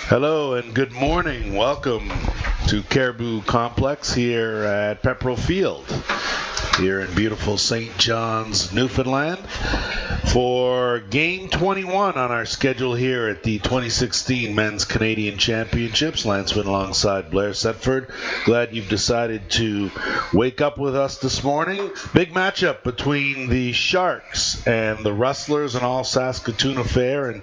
Hello and good morning. Welcome to Caribou Complex here at Pepperell Field, here in beautiful St. John's, Newfoundland, for Game 21 on our schedule here at the 2016 Men's Canadian Championships. Lance Wynn alongside Blair Setford. Glad you've decided to wake up with us this morning. Big matchup between the Sharks and the Rustlers, an all-Saskatoon affair. And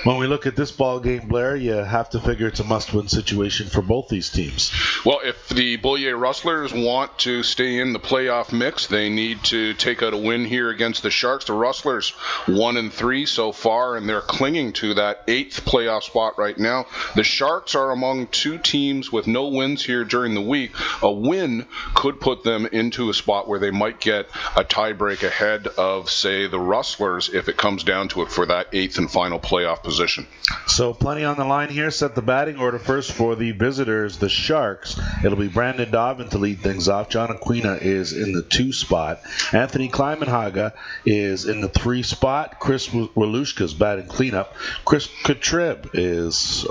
when we look at this ball game, Blair, you have to figure it's a must-win situation for both these teams. Well, if the Beaulieu Rustlers want to stay in the playoff mix, they need to take out a win here against the Sharks. The Rustlers 1-3 so far, and they're clinging to that 8th playoff spot right now. The Sharks are among two teams with no wins here during the week. A win could put them into a spot where they might get a tiebreak ahead of, say, the Rustlers if it comes down to it for that 8th and final playoff position. So plenty on the line here. Set the batting order first for the visitors, the Sharks. It'll be Brandon Dobbin to lead things off. John Aquina is in the 2 spot. Anthony Klimenhaga is in the 3 spot. Chris Walushka's batting cleanup. Chris T-Krebs,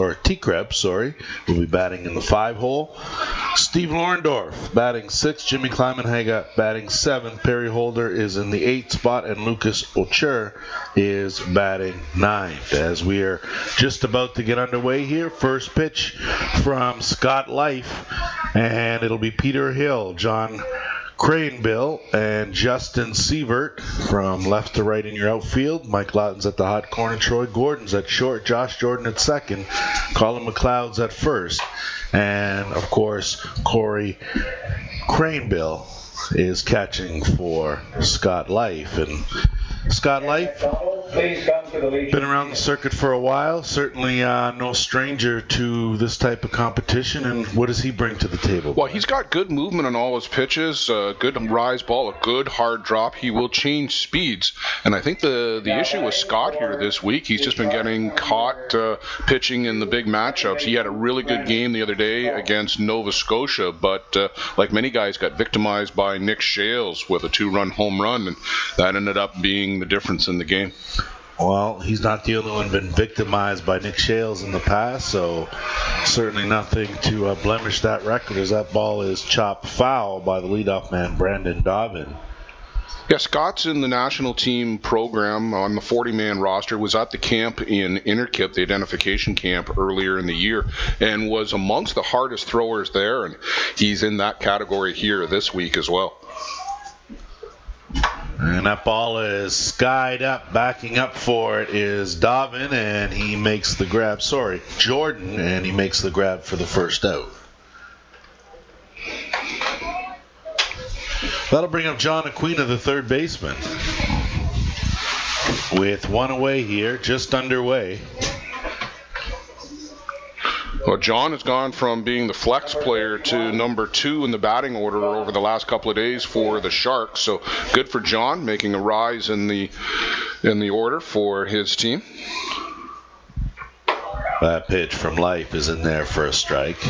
will be batting in the 5 hole. Steve Lorndorf batting 6th. Jimmy Klimenhaga batting 7th. Perry Holder is in the 8th spot, and Lucas Ocher is batting 9th. As we are just about to get underway here, first pitch from Scott Life, and it'll be Peter Hill, John Cranebill, and Justin Sievert from left to right in your outfield. Mike Lawton's at the hot corner. Troy Gordon's at short. Josh Jordan at second. Colin McLeod's at first. And, of course, Corey Cranebill is catching for Scott Life. And Scott Life, been around the circuit for a while, certainly no stranger to this type of competition. And what does he bring to the table? Well, he's got good movement on all his pitches, good rise ball, a good hard drop. He will change speeds. And I think the issue with Scott here this week, he's just been getting caught pitching in the big matchups. He had a really good game the other day against Nova Scotia, but like many guys, got victimized by Nick Shales with a 2-run home run, and that ended up being the difference in the game. Well, he's not the only one been victimized by Nick Shales in the past, so certainly nothing to blemish that record, as that ball is chopped foul by the leadoff man, Brandon Dobbin. Yeah, Scott's in the national team program on the 40-man roster, was at the camp in Innerkip, the identification camp earlier in the year, and was amongst the hardest throwers there, and he's in that category here this week as well. And that ball is skied up. Backing up for it is Dobbin, and he makes the grab. Jordan, and he makes the grab for the first out. That'll bring up John Aquina, the third baseman, with one away here, just underway. Well, John has gone from being the flex player to number 2 in the batting order over the last couple of days for the Sharks. So good for John, making a rise in the order for his team. That pitch from Life is in there for a strike.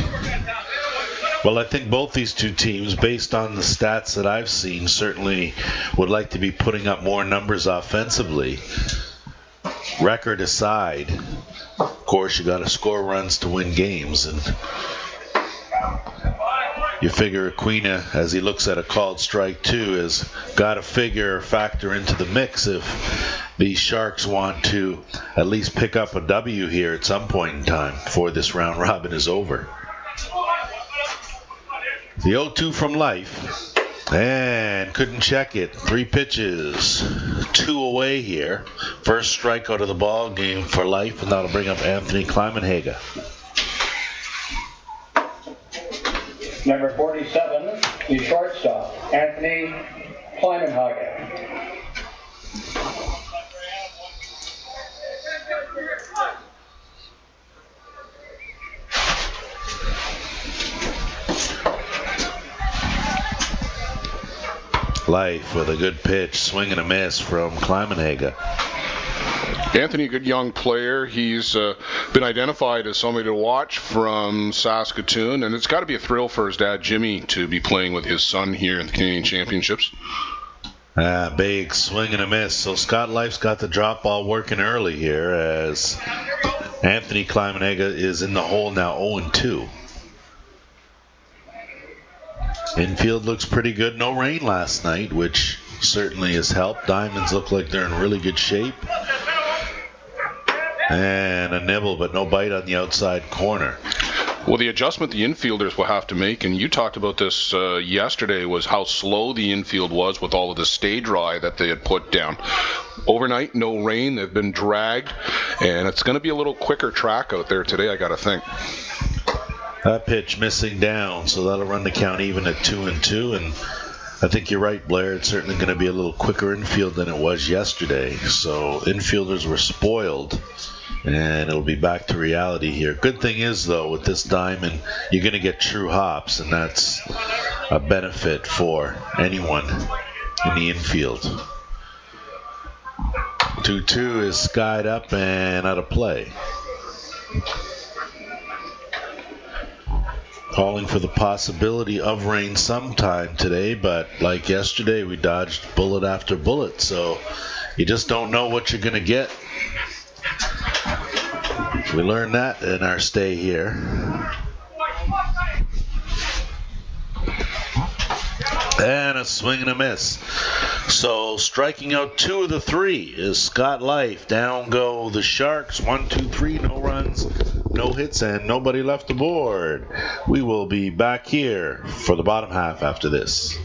Well, I think both these two teams, based on the stats that I've seen, certainly would like to be putting up more numbers offensively. Record aside, of course, you got to score runs to win games, and you figure Aquina, as he looks at a called strike 2, has got to factor into the mix if the Sharks want to at least pick up a W here at some point in time before this round robin is over. The 0-2 from Life, and couldn't check it. 3 pitches, 2 away here. First strikeout of the ball game for Life, and that'll bring up Anthony Klimenhaga. Number 47, the shortstop, Anthony Klimenhaga. Life with a good pitch, swing and a miss from Klimenhaga. Anthony, a good young player. He's been identified as somebody to watch from Saskatoon, and it's got to be a thrill for his dad, Jimmy, to be playing with his son here in the Canadian Championships. Big swing and a miss. So Scott Life's got the drop ball working early here as Anthony Climenega is in the hole now, 0-2. Infield looks pretty good. No rain last night, which certainly has helped. Diamonds look like they're in really good shape. And a nibble, but no bite on the outside corner. Well, the adjustment the infielders will have to make, and you talked about this yesterday, was how slow the infield was with all of the stay dry that they had put down. Overnight, no rain. They've been dragged, and it's going to be a little quicker track out there today, I got to think. That pitch missing down, so that'll run the count even at 2-2. And I think you're right, Blair. It's certainly going to be a little quicker infield than it was yesterday. So infielders were spoiled, and it'll be back to reality here. Good thing is, though, with this diamond, you're going to get true hops, and that's a benefit for anyone in the infield. 2-2 is skied up and out of play. Calling for the possibility of rain sometime today, but like yesterday, we dodged bullet after bullet, so you just don't know what you're going to get. We learned that in our stay here. And a swing and a miss. So striking out 2 of the 3 is Scott Life. Down go the Sharks. 1, 2, 3, no runs, no hits, and nobody left aboard. We will be back here for the bottom half after this.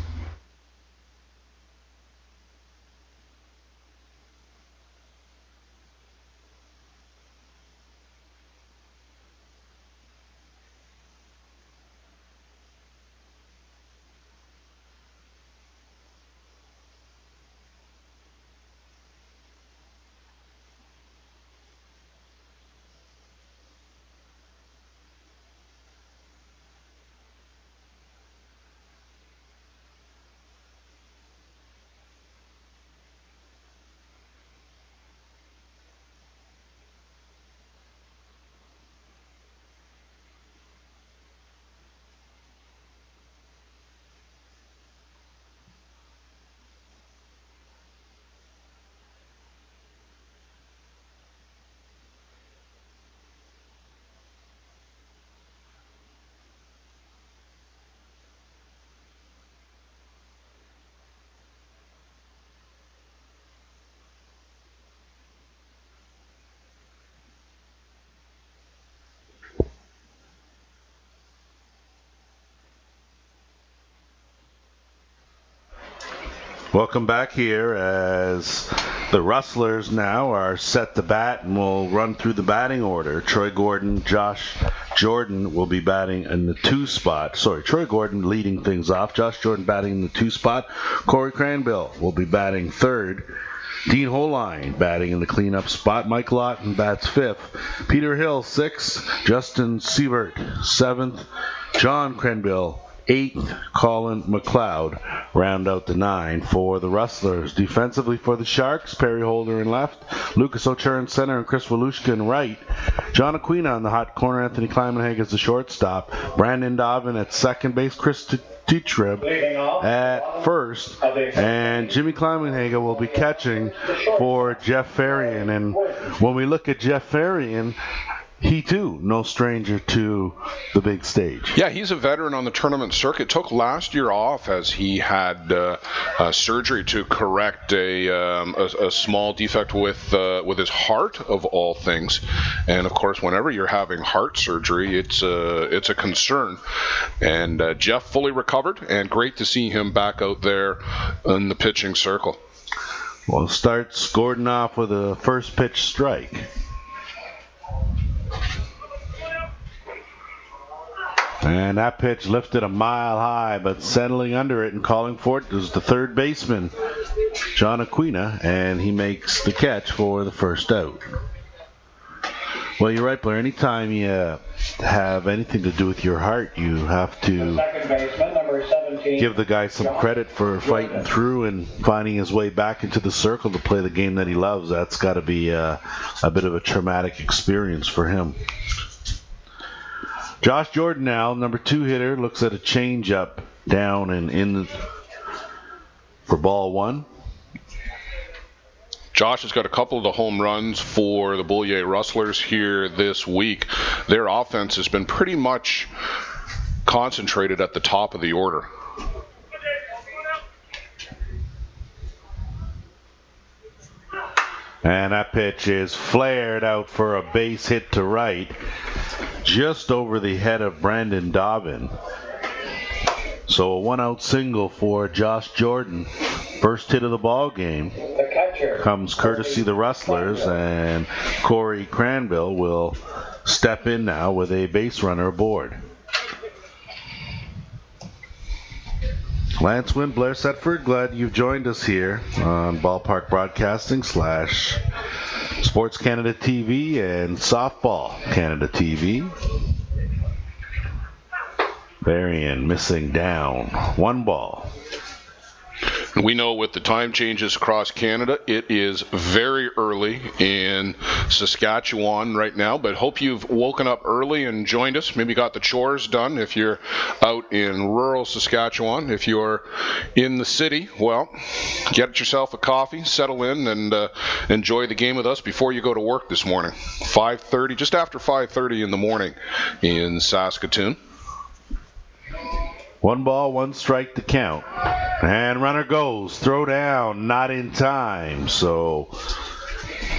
Welcome back here as the Rustlers now are set to bat, and we'll run through the batting order. Troy Gordon, Josh Jordan will be batting in the 2 spot. Sorry, Troy Gordon leading things off. Josh Jordan batting in the 2 spot. Corey Cranbill will be batting 3rd. Dean Holine batting in the cleanup spot. Mike Lawton bats 5th. Peter Hill 6th. Justin Siebert 7th. John Cranbill 8th. Colin McLeod round out the 9 for the Rustlers. Defensively for the Sharks, Perry Holder in left, Lucas Ocher in center, and Chris Walushka in right. John Aquina on the hot corner, Anthony Climenega as the shortstop, Brandon Dobbin at second base, Chris Teatrib at first, and Jimmy Climenega will be catching for Jeff Farian. And when we look at Jeff Farian, he too, no stranger to the big stage. Yeah, he's a veteran on the tournament circuit. Took last year off as he had surgery to correct a small defect with his heart, of all things. And of course, whenever you're having heart surgery, it's a concern. And Jeff fully recovered, and great to see him back out there in the pitching circle. Well, starts Gordon off with a first pitch strike. And that pitch lifted a mile high, but settling under it and calling for it is the third baseman, John Aquina, and he makes the catch for the first out. Well, you're right, Blair. Anytime you have anything to do with your heart, you have to give the guy some credit for fighting through and finding his way back into the circle to play the game that he loves. That's got to be a bit of a traumatic experience for him. Josh Jordan now, number 2 hitter, looks at a changeup down and in for ball 1. Josh has got a couple of the home runs for the Beaulieu Rustlers here this week. Their offense has been pretty much concentrated at the top of the order. And that pitch is flared out for a base hit to right, just over the head of Brandon Dobbin. So a one-out single for Josh Jordan. First hit of the ball game comes courtesy the Rustlers, and Corey Cranville will step in now with a base runner aboard. Lance Wynn, Blair Setford, glad you've joined us here on Ballpark Broadcasting / Sports Canada TV and Softball Canada TV. Varian missing down. 1 ball. We know with the time changes across Canada, it is very early in Saskatchewan right now, but hope you've woken up early and joined us. Maybe got the chores done if you're out in rural Saskatchewan. If you're in the city, well, get yourself a coffee, settle in, and enjoy the game with us before you go to work this morning. 5:30, just after 5:30 in the morning in Saskatoon. 1 ball, 1 strike to count. And runner goes. Throw down, not in time. So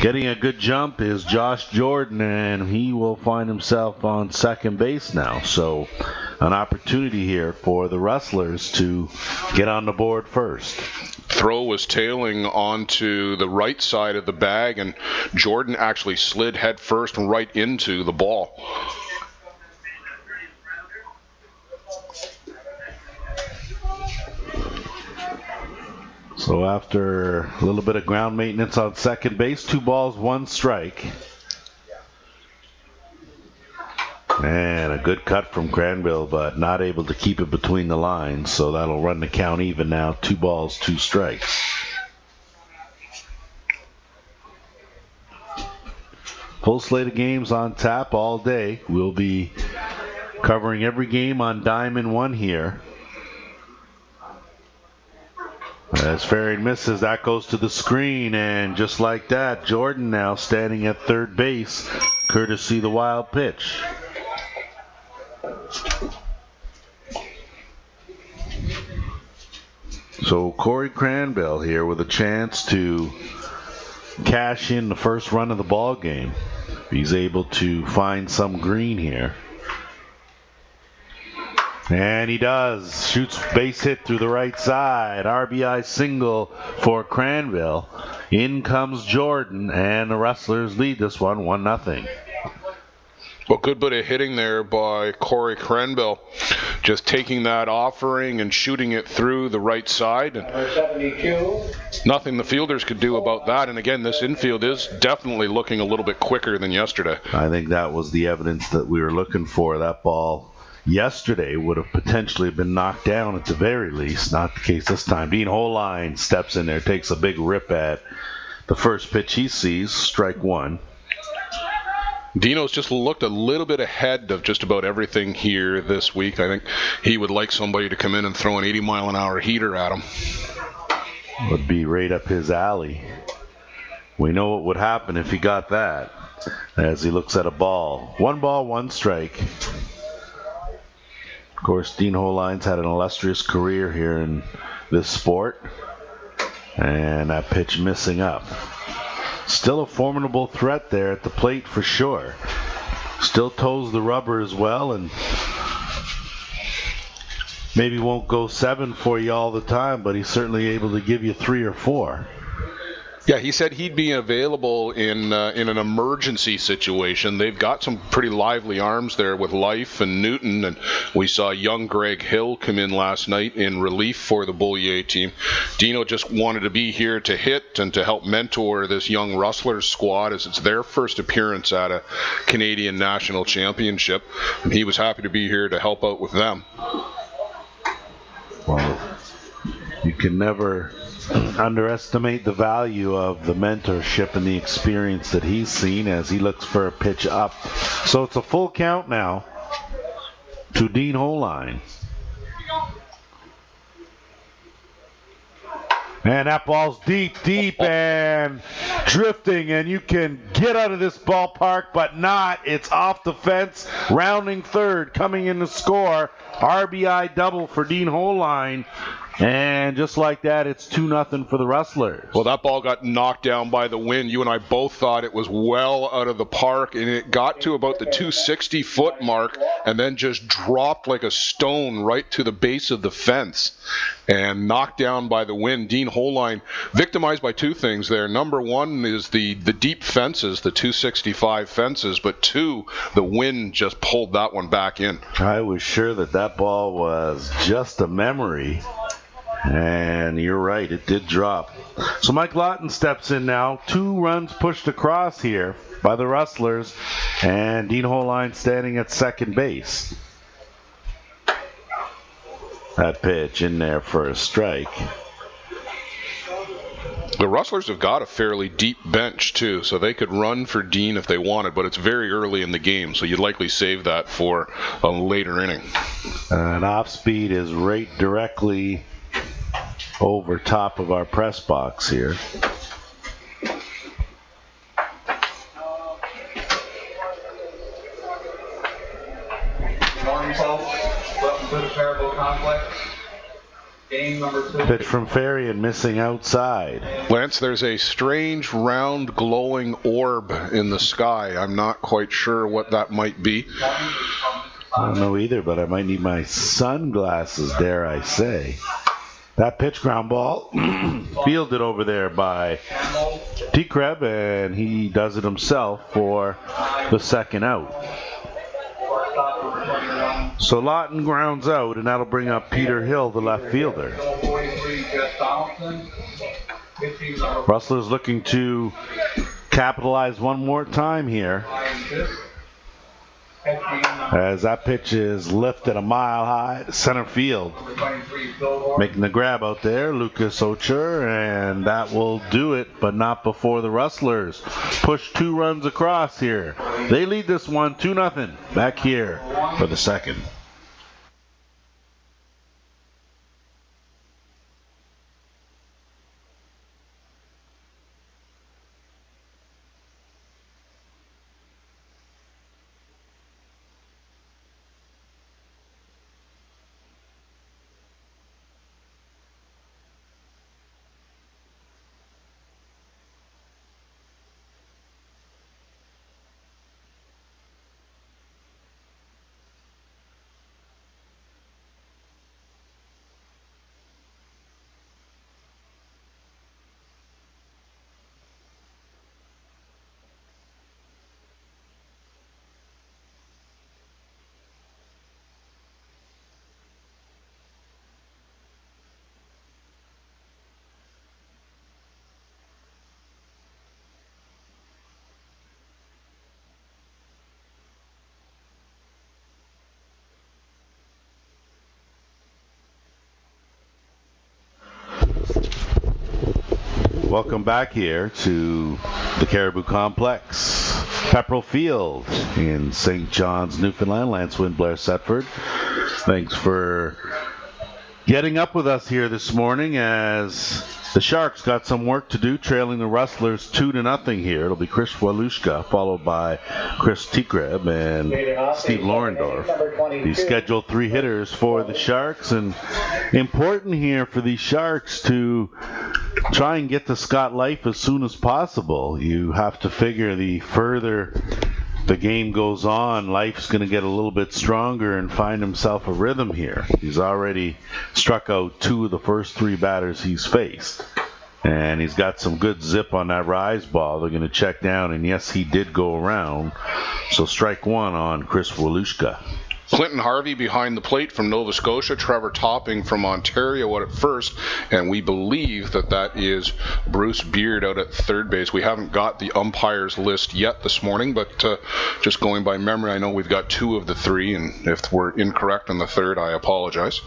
getting a good jump is Josh Jordan, and he will find himself on second base now. So an opportunity here for the Rustlers to get on the board first. Throw was tailing onto the right side of the bag, and Jordan actually slid head first right into the ball. So after a little bit of ground maintenance on second base, 2 balls, 1 strike. And a good cut from Granville, but not able to keep it between the lines. So that'll run the count even now. 2 balls, 2 strikes. Full slate of games on tap all day. We'll be covering every game on Diamond 1 here. As Ferrier misses, that goes to the screen, and just like that, Jordan now standing at third base, courtesy the wild pitch. So Corey Cranville here with a chance to cash in the first run of the ball game. He's able to find some green here. And he does. Shoots base hit through the right side. RBI single for Cranville. In comes Jordan, and the Rustlers lead this one 1-0. Well, good bit of hitting there by Corey Cranville. Just taking that offering and shooting it through the right side. Number 72. Nothing the fielders could do about that. And again, this infield is definitely looking a little bit quicker than yesterday. I think that was the evidence that we were looking for. That ball yesterday would have potentially been knocked down at the very least. Not the case this time. Dean Holine steps in there, takes a big rip at the first pitch he sees, strike 1. Dino's just looked a little bit ahead of just about everything here this week. I think he would like somebody to come in and throw an 80-mile-an-hour heater at him. Would be right up his alley. We know what would happen if he got that, as he looks at a ball. 1 ball, 1 strike. Of course, Dean Holine's had an illustrious career here in this sport. And that pitch missing up. Still a formidable threat there at the plate for sure. Still toes the rubber as well, and maybe won't go 7 for you all the time, but he's certainly able to give you 3 or 4. Yeah, he said he'd be available in an emergency situation. They've got some pretty lively arms there with Life and Newton, and we saw young Greg Hill come in last night in relief for the Beaulieu team. Dino just wanted to be here to hit and to help mentor this young Rustlers squad as it's their first appearance at a Canadian National Championship, and he was happy to be here to help out with them. Well, you can never underestimate the value of the mentorship and the experience that he's seen as he looks for a pitch up. So it's a full count now to Dean Holine. And that ball's deep, and drifting, and you can get out of this ballpark, but not. It's off the fence, rounding third, coming in to score. RBI double for Dean Holine. And just like that, it's 2-0 for the Rustlers. Well, that ball got knocked down by the wind. You and I both thought it was well out of the park, and it got to about the 260-foot mark and then just dropped like a stone right to the base of the fence and knocked down by the wind. Dean Holine victimized by two things there. Number one is the deep fences, the 265 fences, but two, the wind just pulled that one back in. I was sure that ball was just a memory. And you're right, it did drop. So Mike Lawton steps in now. 2 runs pushed across here by the Rustlers. And Dean Holine standing at second base. That pitch in there for a strike. The Rustlers have got a fairly deep bench, too, so they could run for Dean if they wanted, but it's very early in the game, so you'd likely save that for a later inning. And off speed is right directly over top of our press box here. Good morning, folks. Welcome to the Caribou Complex. Game number 2. Pitch from Ferrion missing outside. Lance, there's a strange, round, glowing orb in the sky. I'm not quite sure what that might be. I don't know either, but I might need my sunglasses, dare I say. That pitch ground ball fielded over there by T-Kreb, and he does it himself for the second out. So Lawton grounds out, and that'll bring up Peter Hill, the left fielder. Rustlers looking to capitalize one more time here, as that pitch is lifted a mile high to center field. Making the grab out there, Lucas Ocher, and that will do it, but not before the Rustlers push 2 runs across here. They lead this one 2-0 back here for the second. Welcome back here to the Caribou Complex, Pepperell Field in St. John's, Newfoundland. Lance Wynn, Blair Setford. Thanks for getting up with us here this morning as the Sharks got some work to do, trailing the Rustlers 2-0 here. It'll be Chris Walushka, followed by Chris T-Kreb and Steve Lorendorf. The scheduled 3 hitters for the Sharks, and important here for these Sharks to try and get to Scott Life as soon as possible. You have to figure the further the game goes on, Life's going to get a little bit stronger and find himself a rhythm here. He's already struck out 2 of the first 3 batters he's faced. And he's got some good zip on that rise ball. They're going to check down, and yes, he did go around. So strike 1 on Chris Walushka. Clinton Harvey behind the plate from Nova Scotia, Trevor Topping from Ontario at first, and we believe that is Bruce Beard out at third base. We haven't got the umpires list yet this morning, but just going by memory, I know we've got 2 of the 3, and if we're incorrect on the third, I apologize.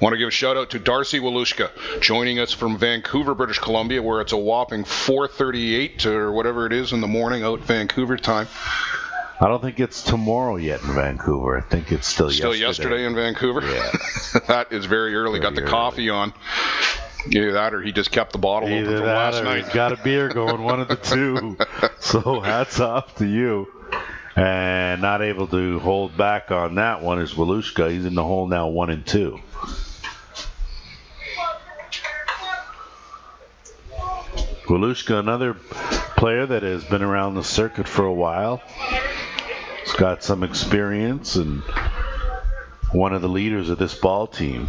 Want to give a shout out to Darcy Walushka, joining us from Vancouver, British Columbia, where it's a whopping 4:38 or whatever it is in the morning out Vancouver time. I don't think it's tomorrow yet in Vancouver. I think it's still yesterday in Vancouver. Yeah. That is very early. Got the coffee on. Either that or he just kept the bottle open from last night. He's got a beer going, one of the two. So hats off to you. And not able to hold back on that one is Walushka. He's in the hole now, 1 and 2. Walushka, another player that has been around the circuit for a while. He's got some experience and one of the leaders of this ball team.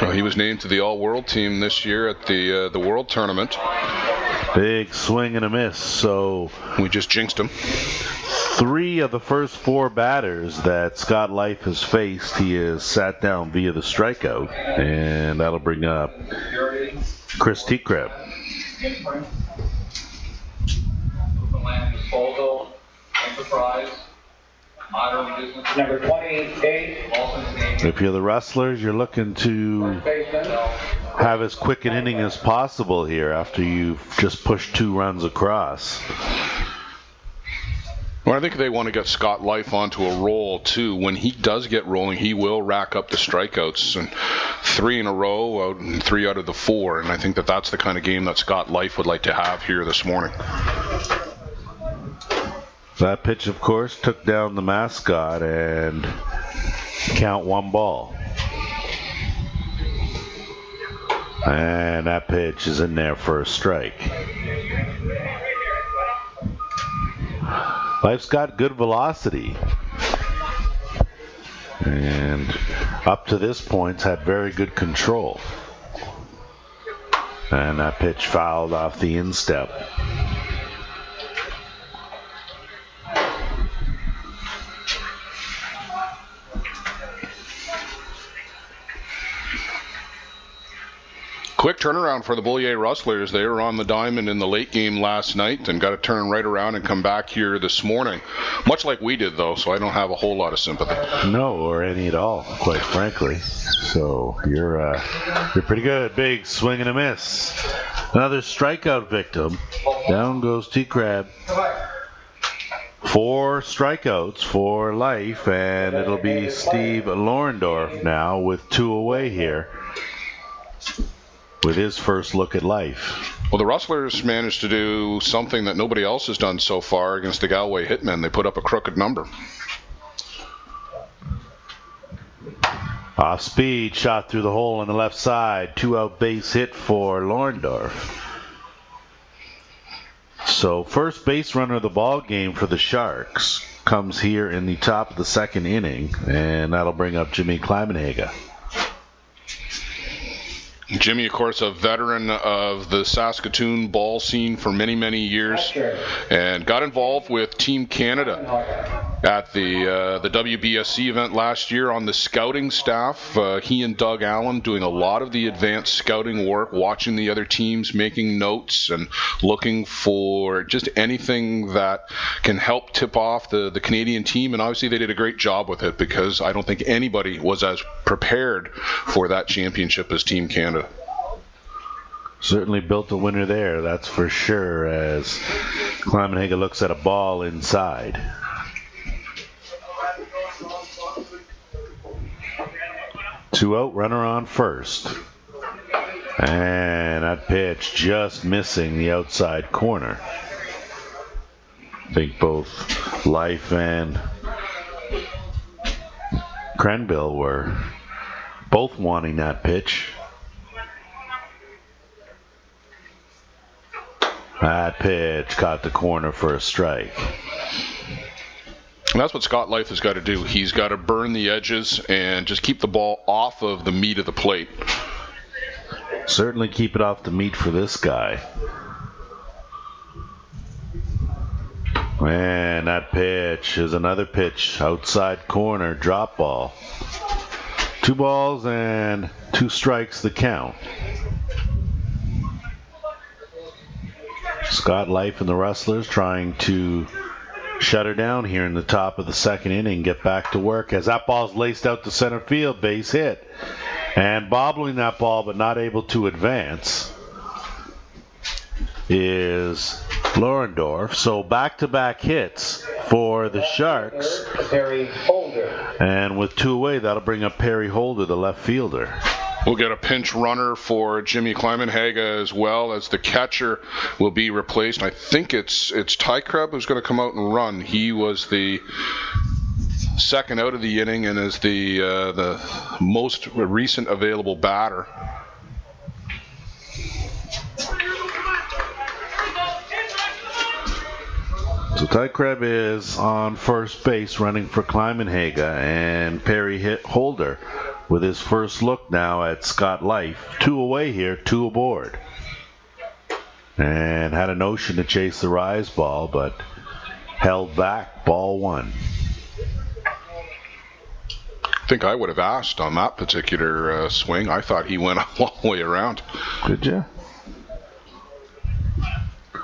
Well, he was named to the All-World team this year at the World Tournament. Big swing and a miss, so we just jinxed him. 3 of the first 4 batters that Scott Life has faced, he has sat down via the strikeout, and that'll bring up Chris T-Crab. Land disposal, enterprise, modern business. Number 28. If you're the Rustlers, you're looking to have as quick an inning as possible here after you've just pushed 2 runs across. Well, I think they want to get Scott Life onto a roll, too. When he does get rolling, he will rack up the strikeouts, and 3 in a row, 3 out of the 4, and I think that's the kind of game that Scott Life would like to have here this morning. That pitch, of course, took down the mascot and count 1 ball. And that pitch is in there for a strike. Life's got good velocity. And up to this point, had very good control. And that pitch fouled off the instep. Quick turnaround for the Bullier Rustlers. They were on the diamond in the late game last night and got to turn right around and come back here this morning. Much like we did, though, so I don't have a whole lot of sympathy. No, or any at all, quite frankly. So you're pretty good. Big swing and a miss. Another strikeout victim. Down goes T-Crab. 4 strikeouts for Life, and it'll be Steve Lorendorf now with 2 away here, with his first look at Life. Well, the Rustlers managed to do something that nobody else has done so far against the Galway Hitmen. They put up a crooked number. Off speed, shot through the hole on the left side. 2-out base hit for Lorendorf. So first base runner of the ball game for the Sharks comes here in the top of the 2nd inning, and that'll bring up Jimmy Klimenhaga. Jimmy, of course, a veteran of the Saskatoon ball scene for many, many years, and got involved with Team Canada at the WBSC event last year on the scouting staff. He and Doug Allen doing a lot of the advanced scouting work, watching the other teams, making notes, and looking for just anything that can help tip off the Canadian team. And obviously they did a great job with it, because I don't think anybody was as prepared for that championship as Team Canada. Certainly built a winner there, that's for sure, as Klimenhaga looks at a ball inside. Two out, runner on first. And that pitch just missing the outside corner. I think both Life and Crenville were both wanting that pitch. That pitch caught the corner for a strike. And that's what Scott Life has got to do. He's got to burn the edges and just keep the ball off of the meat of the plate. Certainly keep it off the meat for this guy. And that pitch is another pitch, outside corner, drop ball. 2 balls and 2 strikes the count. Scott Life and the Rustlers trying to shut her down here in the top of the 2nd inning, get back to work as that ball's laced out to center field, base hit. And bobbling that ball but not able to advance is Lorendorf. So back-to-back hits for the Sharks. Perry Holder. And with 2 away, that'll bring up Perry Holder, the left fielder. We'll get a pinch runner for Jimmy Klimenhaga as well, as the catcher will be replaced. I think it's Ty Krebs who's going to come out and run. He was the second out of the inning and is the most recent available batter. So Ty Krebs is on first base running for Klimenhaga, and Perry hit Holder with his first look now at Scott Life. 2 away here, 2 aboard. And had a notion to chase the rise ball, but held back, ball 1. I think I would have asked on that particular swing. I thought he went a long way around. Did you?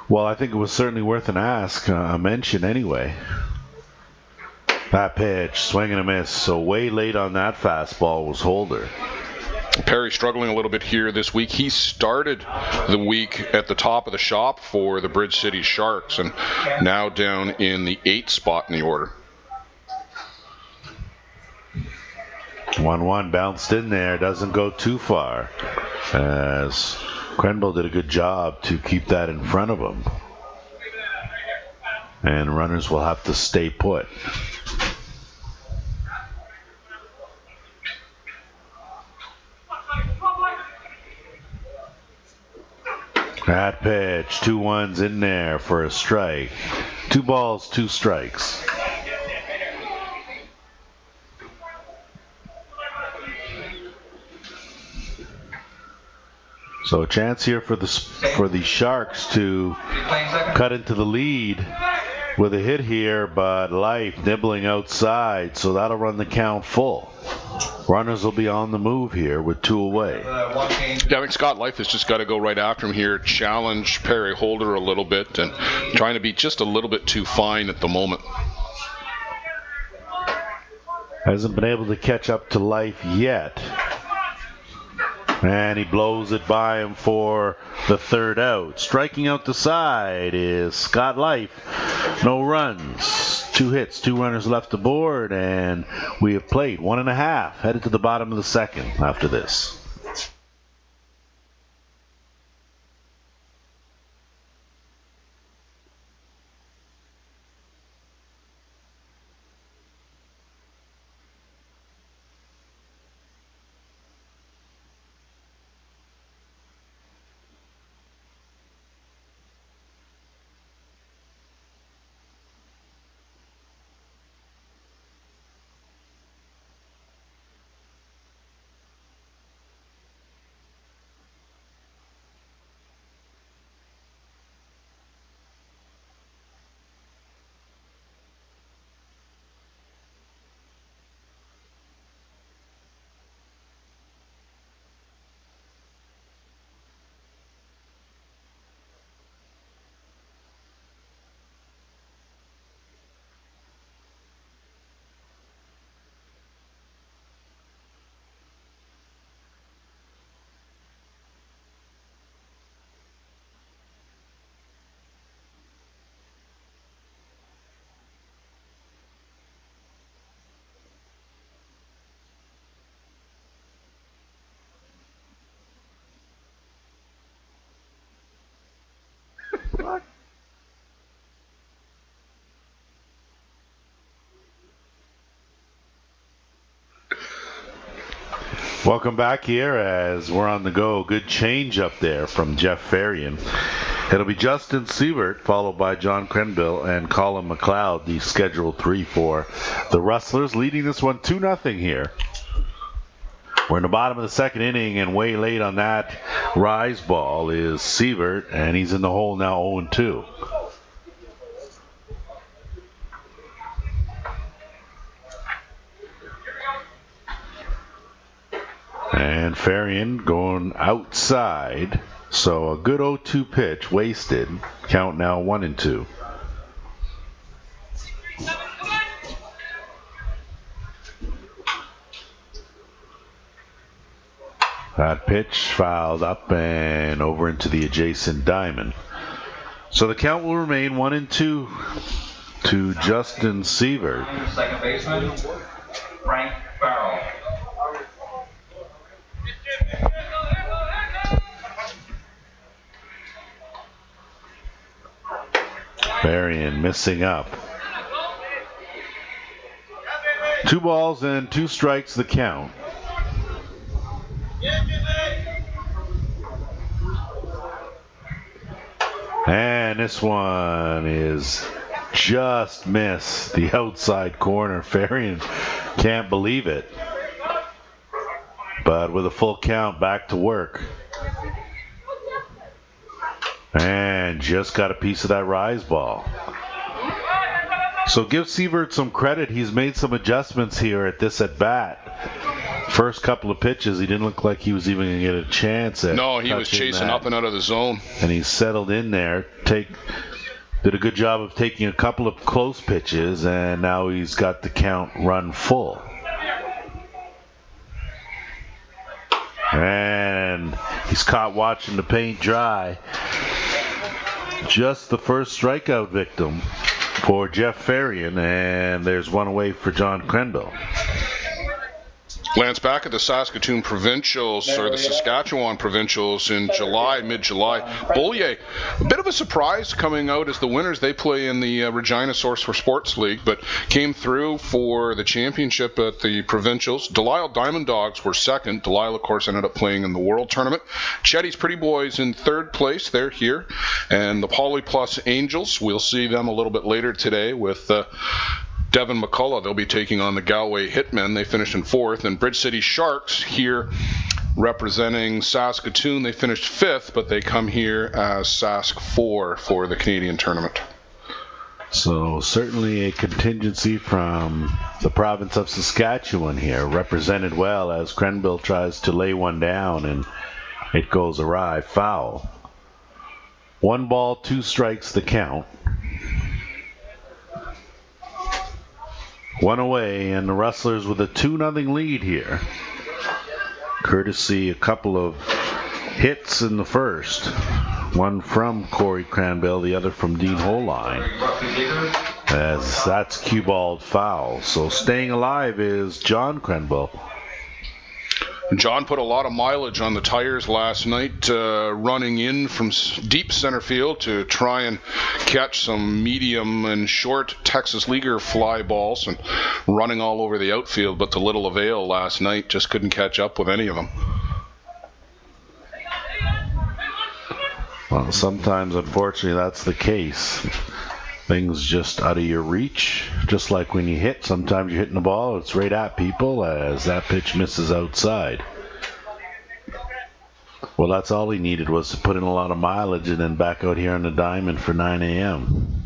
Well, I think it was certainly worth an ask, a mention anyway. That pitch, swing and a miss. So way late on that fastball was Holder. Perry struggling a little bit here this week. He started the week at the top of the shop for the Bridge City Sharks and now down in the 8th spot in the order. 1-1 bounced in there, doesn't go too far, as Krenbel did a good job to keep that in front of him. And runners will have to stay put. That pitch, 2 1s in there for a strike. 2 balls, 2 strikes. So a chance here for the Sharks to cut into the lead with a hit here, but Life nibbling outside, so that'll run the count full. Runners will be on the move here with 2 away. Yeah, I think Scott Life has just got to go right after him here, challenge Perry Holder a little bit, and trying to be just a little bit too fine at the moment. Hasn't been able to catch up to Life yet. And he blows it by him for the 3rd out. Striking out the side is Scott Life. No runs. 2 hits, 2 runners left aboard, and we have played 1.5. Headed to the bottom of the 2nd after this. Welcome back here as we're on the go. Good change up there from Jeff Farian. It'll be Justin Siebert, followed by John Krenville and Colin McLeod, the scheduled 3 for the Rustlers, leading this one 2-0 here. We're in the bottom of the 2nd inning, and way late on that rise ball is Siebert, and he's in the hole now 0-2. And Farian going outside. So a good 0-2 pitch wasted. Count now 1-2. That pitch fouled up and over into the adjacent diamond. So the count will remain 1-2 to Justin Sievert. Second baseman, Frank Farrell. Varian missing up. 2 balls and 2 strikes the count. And this one is just missed the outside corner. Varian can't believe it. But with a full count, back to work. And just got a piece of that rise ball. So give Sievert some credit. He's made some adjustments here at this at bat. First couple of pitches, he didn't look like he was even going to get a chance at. No, he was chasing up and out of the zone. And he settled in there. Did a good job of taking a couple of close pitches, and now he's got the count run full. And he's caught watching the paint dry. Just the first strikeout victim for Jeff Varian, and there's one away for John Krenbill. Lance, back at the Saskatoon Provincials, or the Saskatchewan Provincials in July, mid-July. Beaulieu, a bit of a surprise coming out as the winners. They play in the Regina Source for Sports League, but came through for the championship at the Provincials. Delisle Diamond Dogs were second. Delisle, of course, ended up playing in the World Tournament. Chetty's Pretty Boys in third place. They're here. And the Poly Plus Angels, we'll see them a little bit later today with Devin McCullough. They'll be taking on the Galway Hitmen. They finished in fourth. And Bridge City Sharks here representing Saskatoon. They finished fifth, but they come here as Sask 4 for the Canadian tournament. So certainly a contingency from the province of Saskatchewan here, represented well as Krenbill tries to lay one down and it goes awry. Foul. 1 ball, 2 strikes the count. 1 away, and the Rustlers with a 2-0 lead here. Courtesy a couple of hits in the first. One from Corey Krenbill, the other from Dean Holine. As that's cue-balled foul. So staying alive is John Krenbill. John put a lot of mileage on the tires last night, running in from deep center field to try and catch some medium and short Texas Leaguer fly balls and running all over the outfield, but to little avail last night. Just couldn't catch up with any of them. Well, sometimes, unfortunately, that's the case. Things just out of your reach. Just like when you hit, sometimes you're hitting the ball, it's right at people as that pitch misses outside. Well, that's all he needed, was to put in a lot of mileage and then back out here on the diamond for 9 a.m.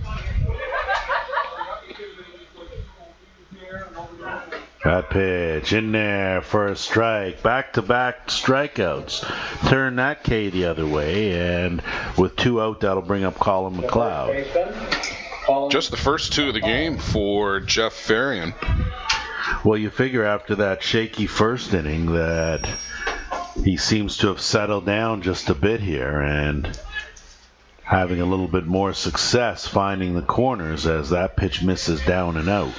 That pitch in there for a strike. Back-to-back strikeouts. Turn that K the other way, and with 2 out, that'll bring up Colin McLeod. Just the first 2 of the game for Jeff Varian. Well, you figure after that shaky first inning that he seems to have settled down just a bit here and having a little bit more success finding the corners as that pitch misses down and out.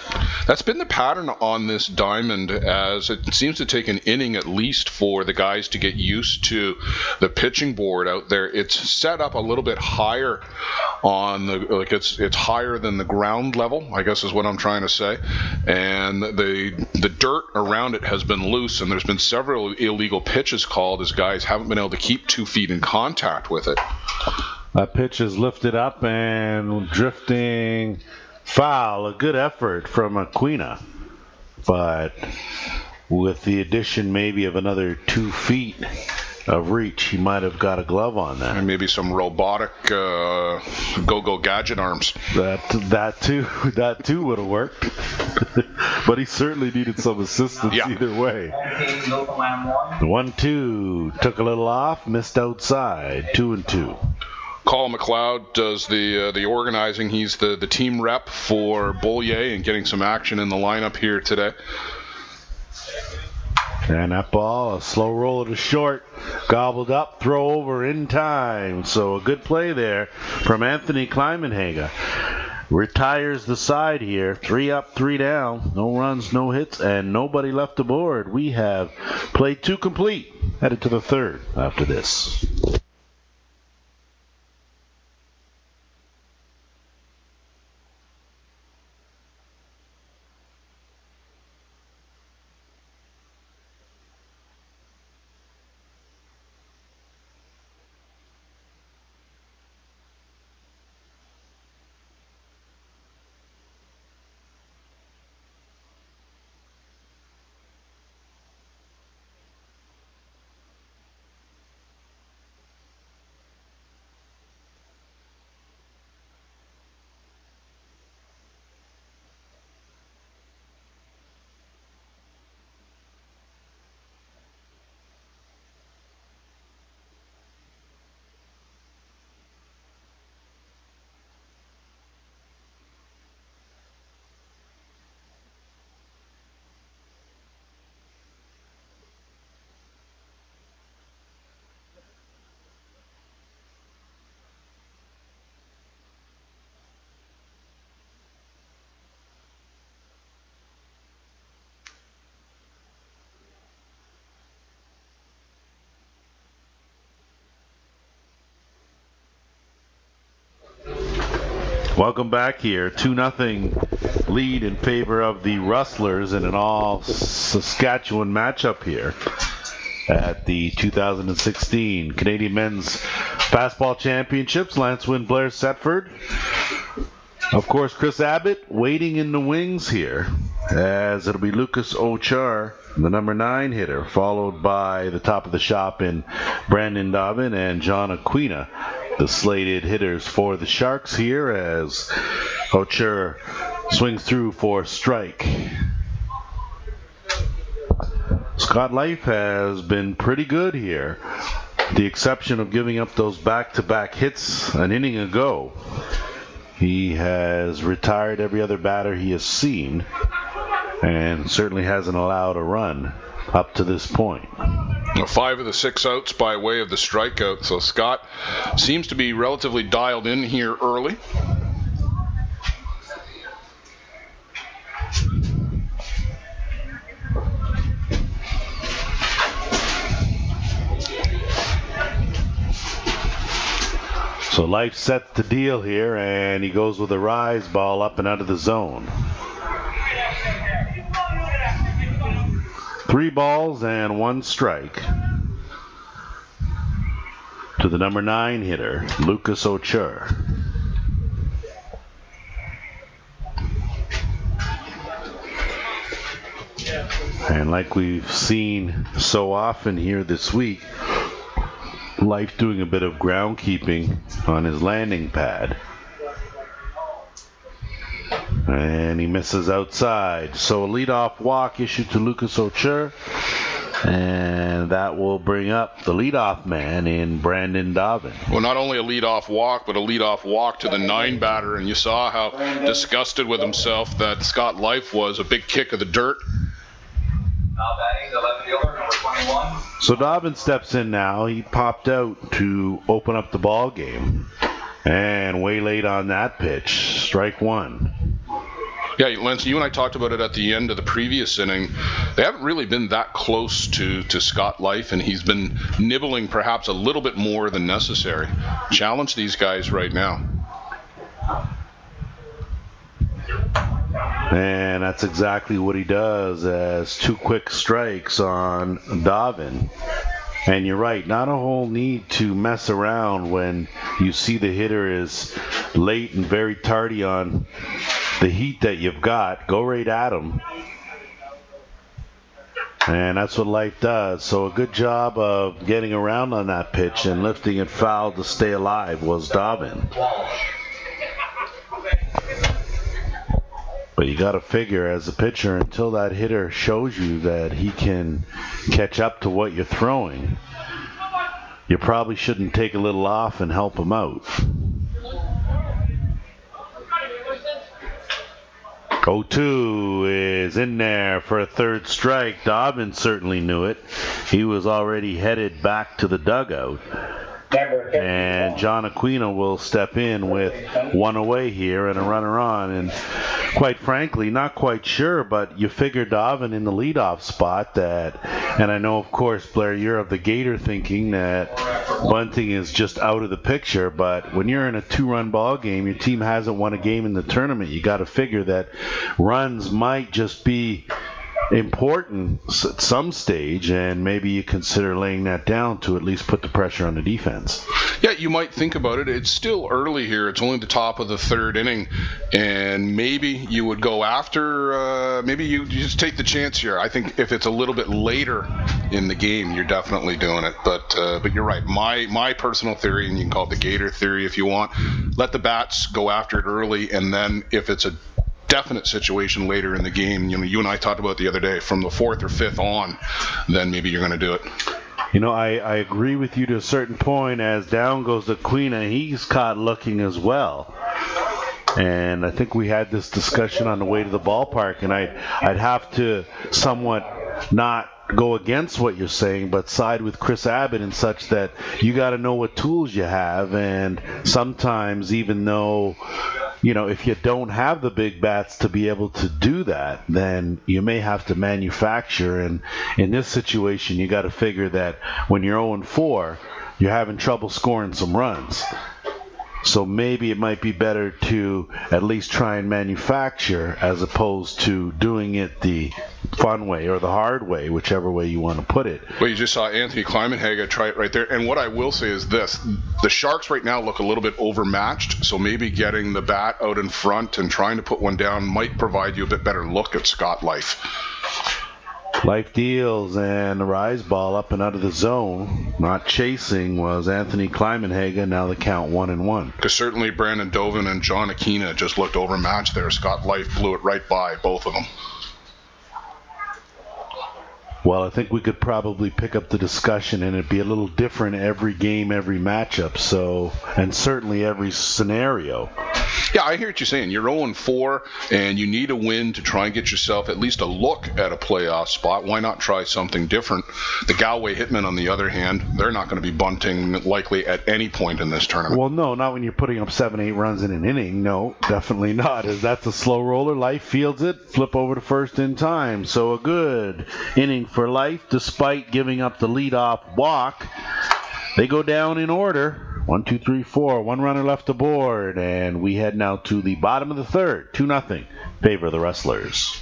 That's been the pattern on this diamond, as it seems to take an inning at least for the guys to get used to the pitching board out there. It's set up a little bit higher on the, like it's higher than the ground level, I guess is what I'm trying to say. And the dirt around it has been loose, and there's been several illegal pitches called as guys haven't been able to keep 2 feet in contact with it. That pitch is lifted up and drifting foul. A good effort from Aquina, but with the addition maybe of another 2 feet of reach, he might have got a glove on that. And maybe some robotic go-go gadget arms. That too would have worked. But he certainly needed some assistance either way. 1-2, took a little off, missed outside. 2-2. Colin McLeod does the organizing. He's the team rep for Beaulieu and getting some action in the lineup here today. And that ball, a slow roller to short, gobbled up, throw over in time. So a good play there from Anthony Klimenhaga. Retires the side here. 3 up, 3 down. No runs, no hits, and nobody left aboard. We have played 2 complete. Headed to the 3rd after this. Welcome back here. 2-0 lead in favor of the Rustlers in an all Saskatchewan matchup here at the 2016 Canadian Men's Fastball Championships. Lance Wynn, Blair Setford. Of course, Chris Abbott waiting in the wings here, as it'll be Lucas Ochar, the number 9 hitter, followed by the top of the shop in Brandon Dobbin and John Aquina, the slated hitters for the Sharks here, as Ochar swings through for strike. Scott Life has been pretty good here, the exception of giving up those back-to-back hits an inning ago. He has retired every other batter he has seen, and certainly hasn't allowed a run up to this point. 5 of the 6 outs by way of the strikeout, so Scott seems to be relatively dialed in here early. So Life sets the deal here, and he goes with a rise ball up and out of the zone. 3 balls and 1 strike to the number 9 hitter, Lucas Ochar. And like we've seen so often here this week, Life doing a bit of groundkeeping on his landing pad. And he misses outside. So a leadoff walk issued to Lucas Ochar. And that will bring up the leadoff man in Brandon Dobbin. Well, not only a leadoff walk, but a leadoff walk to the 9 batter. And you saw how disgusted with himself that Scott Life was. A big kick of the dirt. Now batting the left fielder, number 21. So Dobbin steps in now. He popped out to open up the ball game. And way late on that pitch. Strike 1. Yeah, Lance, you and I talked about it at the end of the previous inning. They haven't really been that close to Scott Life, and he's been nibbling perhaps a little bit more than necessary. Challenge these guys right now. And that's exactly what he does, as 2 quick strikes on Dobbin. And you're right, not a whole need to mess around when you see the hitter is late and very tardy on the heat that you've got. Go right at him. And that's what Life does. So a good job of getting around on that pitch and lifting it foul to stay alive was Dobbin. But you got to figure as a pitcher, until that hitter shows you that he can catch up to what you're throwing, you probably shouldn't take a little off and help him out. 0-2 is in there for a third strike. Dobbin certainly knew it. He was already headed back to the dugout. And John Aquino will step in with one away here and a runner on. And quite frankly, not quite sure, but you figure Dobbin in the leadoff spot that, and I know, of course, Blair, you're of the Gator thinking that bunting is just out of the picture, but when you're in a 2-run ball game, your team hasn't won a game in the tournament, you got to figure that runs might just be important at some stage, and maybe you consider laying that down to at least put the pressure on the defense. Yeah, you might think about it. It's still early here. It's only the top of the third inning, and maybe you would go after, maybe you just take the chance here. I think if it's a little bit later in the game, you're definitely doing it. But you're right. My personal theory, and you can call it the Gator theory if you want, let the bats go after it early, and then if it's a definite situation later in the game, you and I talked about the other day, from the 4th or 5th on, then maybe you're going to do it. I agree with you to a certain point. As down goes Aquina, he's caught looking as well. And I think we had this discussion on the way to the ballpark, and I'd have to somewhat not go against what you're saying, but side with Chris Abbott in such that you got to know what tools you have, and sometimes even though if you don't have the big bats to be able to do that, then you may have to manufacture. And in this situation, you got to figure that when you're 0-4, you're having trouble scoring some runs. So maybe it might be better to at least try and manufacture as opposed to doing it the fun way or the hard way, whichever way you want to put it. Well, you just saw Anthony Klimenhaga try it right there. And what I will say is this. The Sharks right now look a little bit overmatched, so maybe getting the bat out in front and trying to put one down might provide you a bit better look at Scott Life. Life deals, and the rise ball up and out of the zone, not chasing, was Anthony Klimenhaga. Now the count 1-1. Because certainly Brandon Dovin and John Aquina just looked overmatched there. Scott Life blew it right by both of them. Well, I think we could probably pick up the discussion, and it'd be a little different every game, every matchup, and certainly every scenario. Yeah, I hear what you're saying. You're 0-4, and you need a win to try and get yourself at least a look at a playoff spot. Why not try something different? The Galway Hitmen, on the other hand, they're not going to be bunting likely at any point in this tournament. Well, no, not when you're putting up 7-8 runs in an inning. No, definitely not. As that's a slow roller. Life fields it, flip over to first in time. So a good inning for Life, despite giving up the leadoff walk. They go down in order. 1, 2, 3, 4. One runner left aboard, and we head now to the bottom of the third. 2-0. Favor of the Rustlers.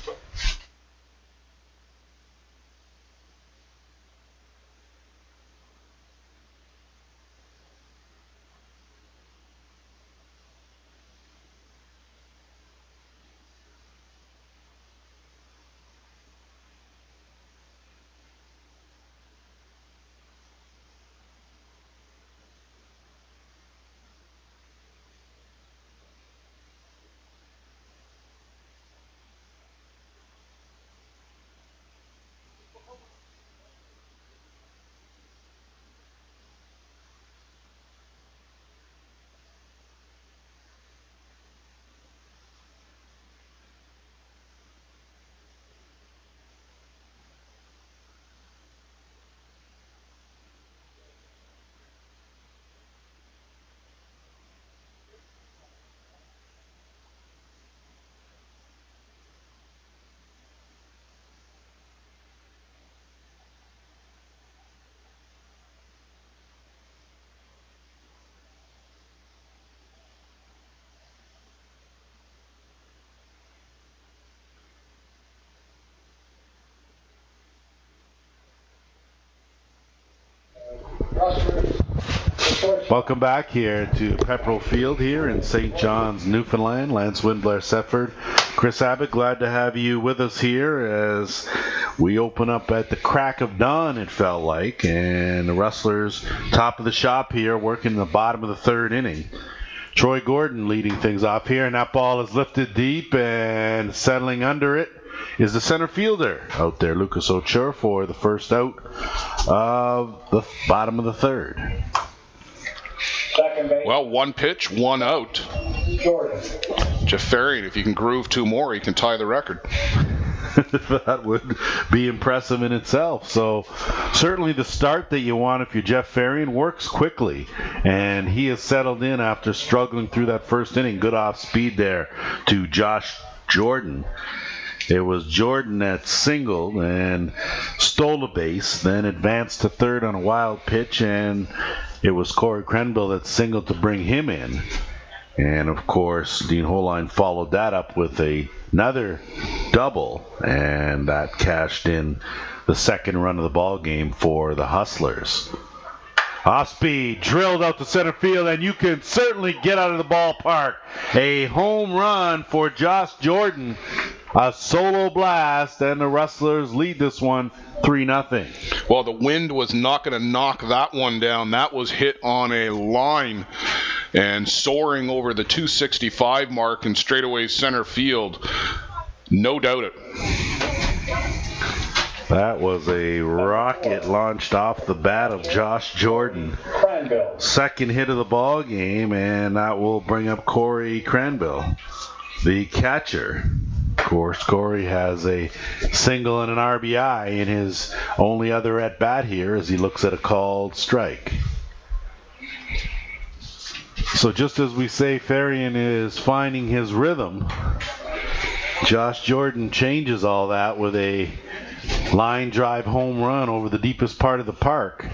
Welcome back here to Pepperell Field here in St. John's, Newfoundland. Lance Wynn, Blair Setford, Chris Abbott, glad to have you with us here as we open up at the crack of dawn, it felt like, and the Rustlers top of the shop here, working the bottom of the third inning. Troy Gordon leading things off here, and that ball is lifted deep, and settling under it is the center fielder out there, Lucas Ochoa, for the first out of the bottom of the third. Second base. Well, one pitch, one out. Jordan. Jeff Ferry, if he can groove 2 more, he can tie the record. That would be impressive in itself. So certainly the start that you want if you're Jeff Ferrian works quickly, and he has settled in after struggling through that first inning. Good off speed there to Josh Jordan. It was Jordan that singled and stole a base, then advanced to third on a wild pitch, and it was Corey Krenville that singled to bring him in. And of course, Dean Holine followed that up with another double, and that cashed in the second run of the ball game for the Hustlers. Off-speed, drilled out to center field, and you can certainly get out of the ballpark. A home run for Josh Jordan. A solo blast, and the Rustlers lead this one 3-0. Well, the wind was not going to knock that one down. That was hit on a line and soaring over the 265 mark in straightaway center field. No doubt it. That was a rocket launched off the bat of Josh Jordan. Cranville. Second hit of the ball game, and that will bring up Corey Cranville, the catcher. Of course, Corey has a single and an RBI in his only other at-bat here as he looks at a called strike. So just as we say Ferrian is finding his rhythm, Josh Jordan changes all that with a line drive home run over the deepest part of the park.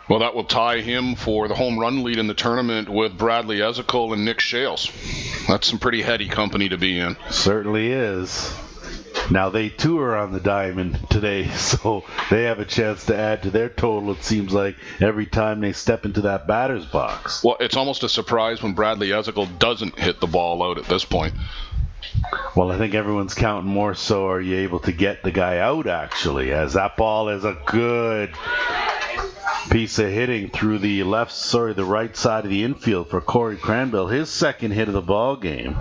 Well, that will tie him for the home run lead in the tournament with Bradley Ezekiel and Nick Shales. That's some pretty heady company to be in. Certainly is. Now they too are on the diamond today, so they have a chance to add to their total, it seems like, every time they step into that batter's box. Well, it's almost a surprise when Bradley Ezekiel doesn't hit the ball out at this point. Well, I think everyone's counting more so are you able to get the guy out, actually, as that ball is a good piece of hitting through the right side of the infield for Corey Cranville, his second hit of the ball game.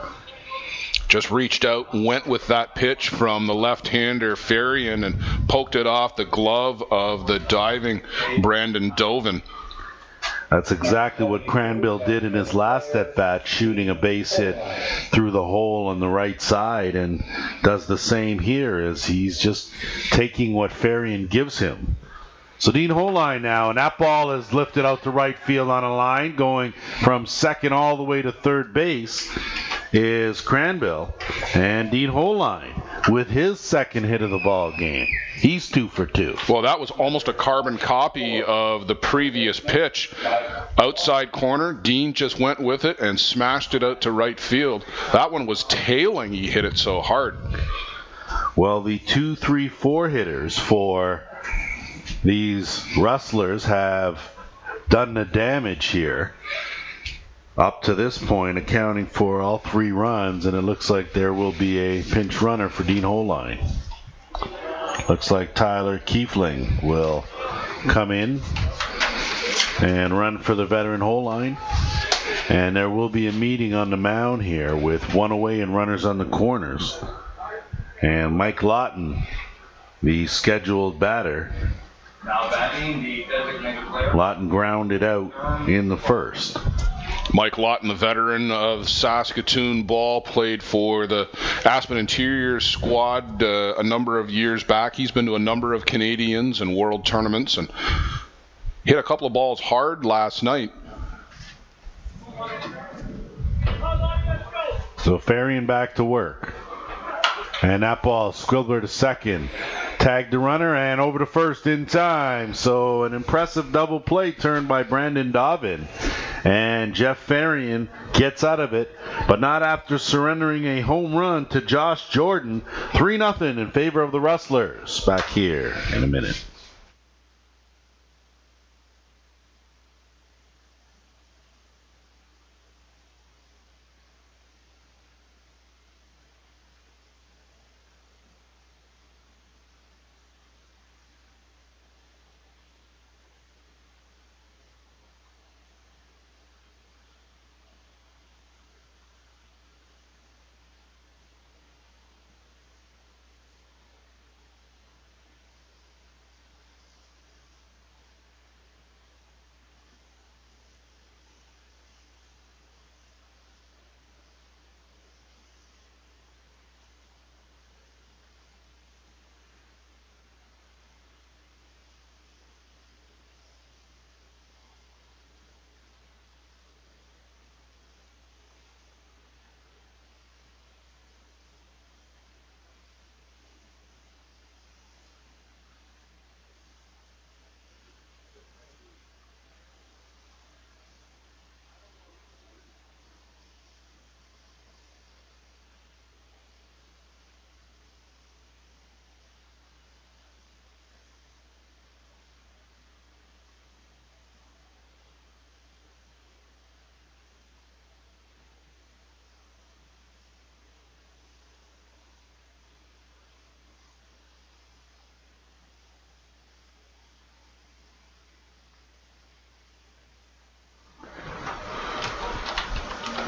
Just reached out and went with that pitch from the left-hander Ferrian and poked it off the glove of the diving Brandon Dovin. That's exactly what Cranville did in his last at-bat, shooting a base hit through the hole on the right side, and does the same here as he's just taking what Ferrian gives him. So Dean Holine now, and that ball is lifted out to right field on a line, going from second all the way to third base is Cranville, and Dean Holine with his second hit of the ball game. He's 2 for 2. Well, that was almost a carbon copy of the previous pitch. Outside corner, Dean just went with it and smashed it out to right field. That one was tailing, he hit it so hard. Well, the 2, 3, 4 hitters for these Rustlers have done the damage here. Up to this point, accounting for all 3 runs, and it looks like there will be a pinch runner for Dean Holine. Looks like Tyler Kiefling will come in and run for the veteran Holine. And there will be a meeting on the mound here with 1 away and runners on the corners. And Mike Lawton, the scheduled batter. Now batting the designated player. Lawton grounded out in the first. Mike Lawton, the veteran of Saskatoon ball, played for the Aspen Interior squad a number of years back. He's been to a number of Canadians and world tournaments and hit a couple of balls hard last night. So Ferrian back to work. And that ball, Squilber to second. Tagged the runner and over to first in time. So an impressive double play turn by Brandon Dovin. And Jeff Ferrian gets out of it, but not after surrendering a home run to Josh Jordan. 3-0 in favor of the Rustlers. Back here in a minute.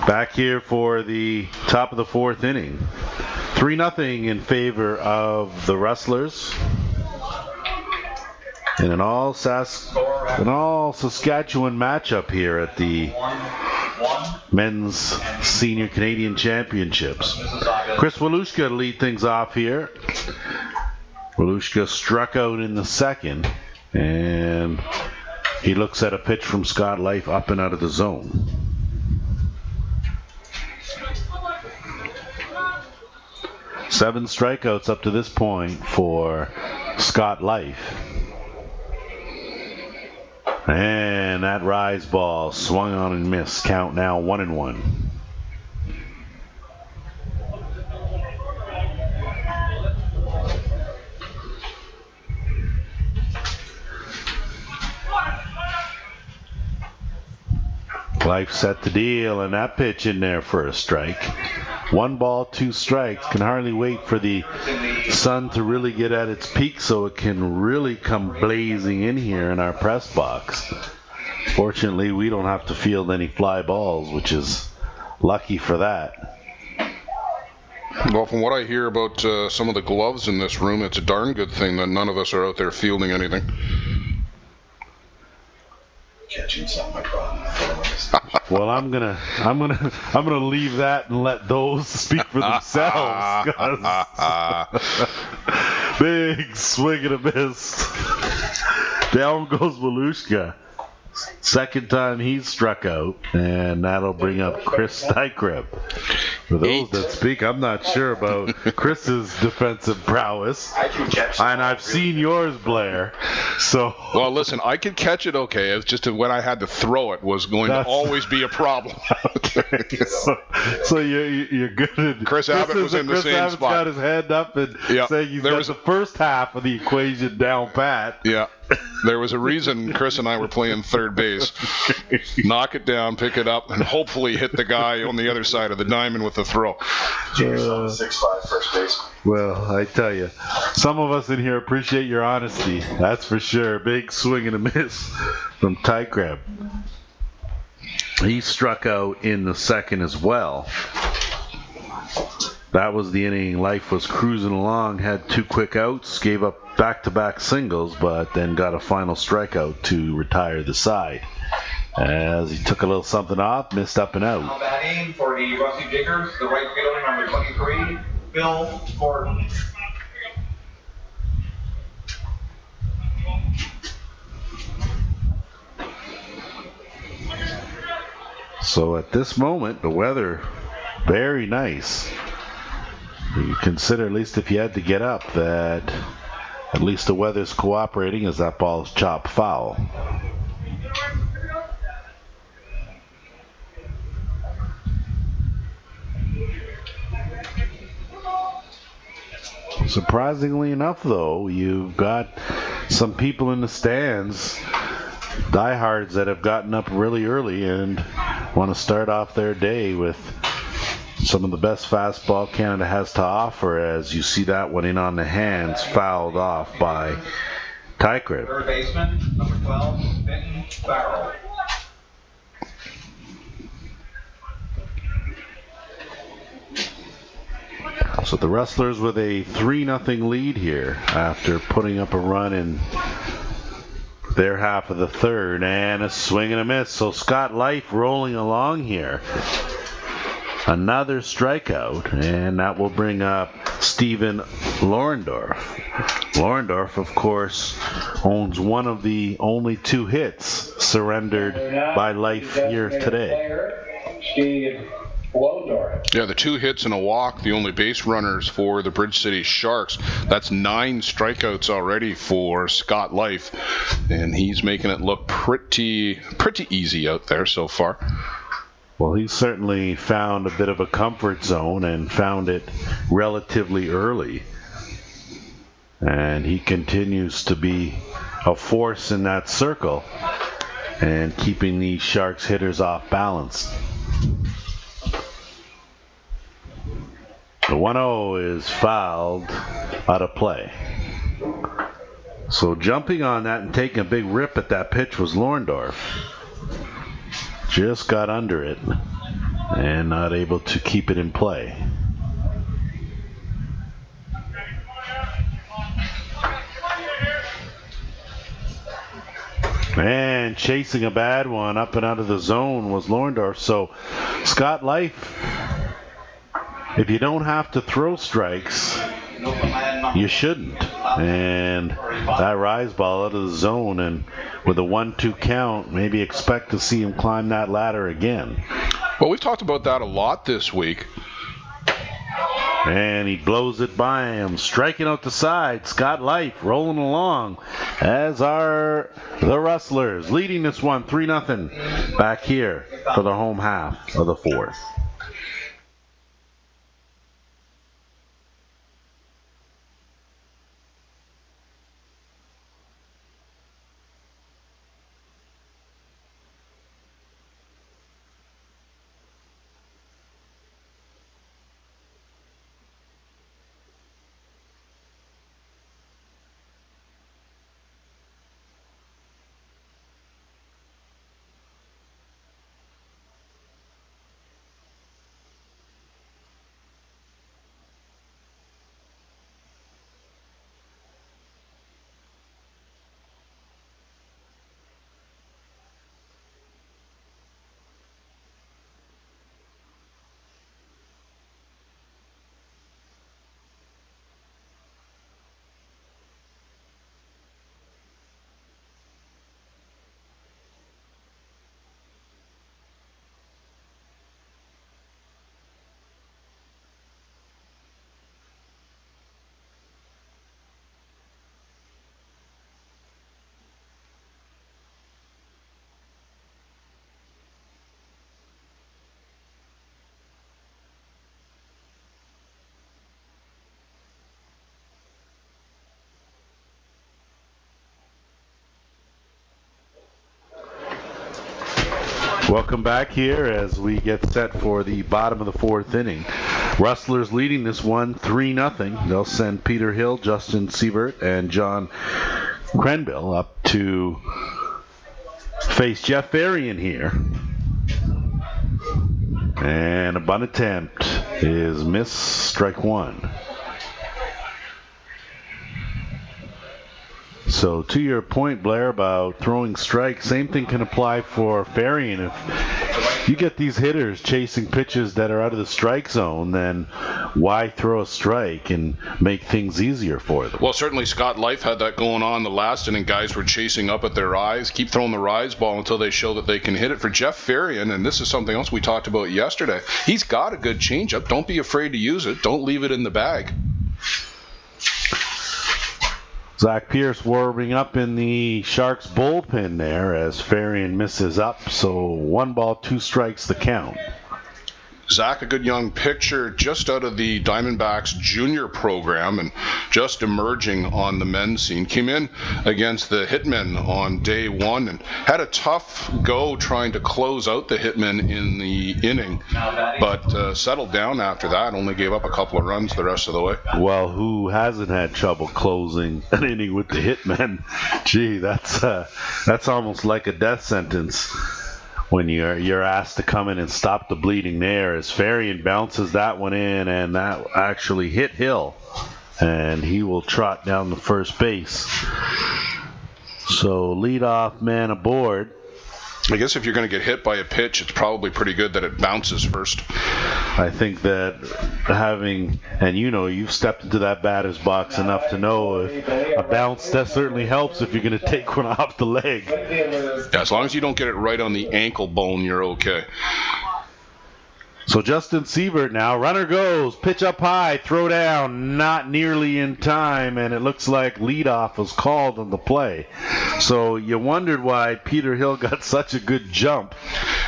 Back here for the top of the fourth inning. 3-0 in favor of the Rustlers. In an all Saskatchewan matchup here at the Men's Senior Canadian Championships. Chris Walushka to lead things off here. Walushka struck out in the second, and he looks at a pitch from Scott Life up and out of the zone. Seven strikeouts up to this point for Scott Life. And that rise ball swung on and missed. Count now 1-1. Life set the deal, and that pitch in there for a strike. 1 ball, 2 strikes. Can hardly wait for the sun to really get at its peak so it can really come blazing in here in our press box. Fortunately, we don't have to field any fly balls, which is lucky for that. Well, from what I hear about some of the gloves in this room, it's a darn good thing that none of us are out there fielding anything. Catching something, my problem. Well, I'm gonna leave that and let those speak for themselves. Big swing and a miss. Down goes Walushka. Second time he's struck out, and that'll bring up Chris Stykrep. For those that speak, I'm not sure about Chris's defensive prowess. And I've seen yours, Blair. So. Well, listen, I could catch it okay. It's just when I had to throw it was going to always be a problem. so you're good at. Chris Abbott was in the same Abbott's spot. Got his hand up and saying he's got the first half of the equation down pat. Yeah. There was a reason Chris and I were playing third base. Knock it down, pick it up, and hopefully hit the guy on the other side of the diamond with the throw. Junior's on the 6'5" first base. Well, I tell you, some of us in here appreciate your honesty. That's for sure. Big swing and a miss from Stykrep. He struck out in the second as well. That was the inning. Life was cruising along, had 2 quick outs, gave up back-to-back singles, but then got a final strikeout to retire the side. As he took a little something off, missed up and out. Now batting for the Rusty Diggers, the right fielder, number 23, Bill Gordon. So at this moment, the weather very nice. You consider, at least if you had to get up, that at least the weather's cooperating as that ball is chopped foul. Surprisingly enough, though, you've got some people in the stands, diehards that have gotten up really early and want to start off their day with some of the best fastball Canada has to offer, as you see that one in on the hands, fouled off by Stykrep. Third baseman, number 12, Benton Farrell. So the Rustlers with a 3-0 lead here after putting up a run in their half of the third, and a swing and a miss. So Scott Life rolling along here. Another strikeout, and that will bring up Steven Lorendorf. Lorendorf, of course, owns one of the only 2 hits surrendered by Life here today. Steve Lorendorf. Yeah, the 2 hits and a walk, the only base runners for the Bridge City Sharks. That's 9 strikeouts already for Scott Life, and he's making it look pretty easy out there so far. Well, he's certainly found a bit of a comfort zone and found it relatively early. And he continues to be a force in that circle and keeping these Sharks hitters off balance. The 1-0 is fouled out of play. So jumping on that and taking a big rip at that pitch was Lorendorf. Just got under it. and not able to keep it in play. And chasing a bad one up and out of the zone was Lorndorf. So Scott Life, if you don't have to throw strikes, you shouldn't. And that rise ball out of the zone, and with a 1-2 count, maybe expect to see him climb that ladder again. Well, we've talked about that a lot this week. And he blows it by him, striking out the side. Scott Life rolling along, as are the Rustlers, leading this one 3-0 back here for the home half of the fourth. Welcome back here as we get set for the bottom of the fourth inning. Rustlers leading this one 3-0. They'll send Peter Hill, Justin Siebert, and John Krenbill up to face Jeff Varian here. And a bunt attempt is miss, strike one. So to your point, Blair, about throwing strikes, same thing can apply for Varian. If you get these hitters chasing pitches that are out of the strike zone, then why throw a strike and make things easier for them? Well, certainly Scott Life had that going on the last inning. Guys were chasing up at their eyes, keep throwing the rise ball until they show that they can hit it. For Jeff Varian, and this is something else we talked about yesterday, he's got a good changeup. Don't be afraid to use it. Don't leave it in the bag. Zach Pierce warming up in the Sharks bullpen there as Varian misses up. So 1 ball, 2 strikes the count. Zach, a good young pitcher, just out of the Diamondbacks junior program and just emerging on the men's scene. Came in against the Hitmen on day one and had a tough go trying to close out the Hitmen in the inning, but settled down after that, only gave up a couple of runs the rest of the way. Well, who hasn't had trouble closing an inning with the Hitmen? Gee, that's almost like a death sentence when you're asked to come in and stop the bleeding there, as Varian bounces that one in, and that actually hit Hill, and he will trot down the first base. So leadoff man aboard. I guess if you're going to get hit by a pitch, it's probably pretty good that it bounces first. I think that and you've stepped into that batter's box enough to know if a bounce, that certainly helps if you're going to take one off the leg. Yeah, as long as you don't get it right on the ankle bone, you're okay. So Justin Siebert now, runner goes, pitch up high, throw down, not nearly in time, and it looks like leadoff was called on the play. So you wondered why Peter Hill got such a good jump.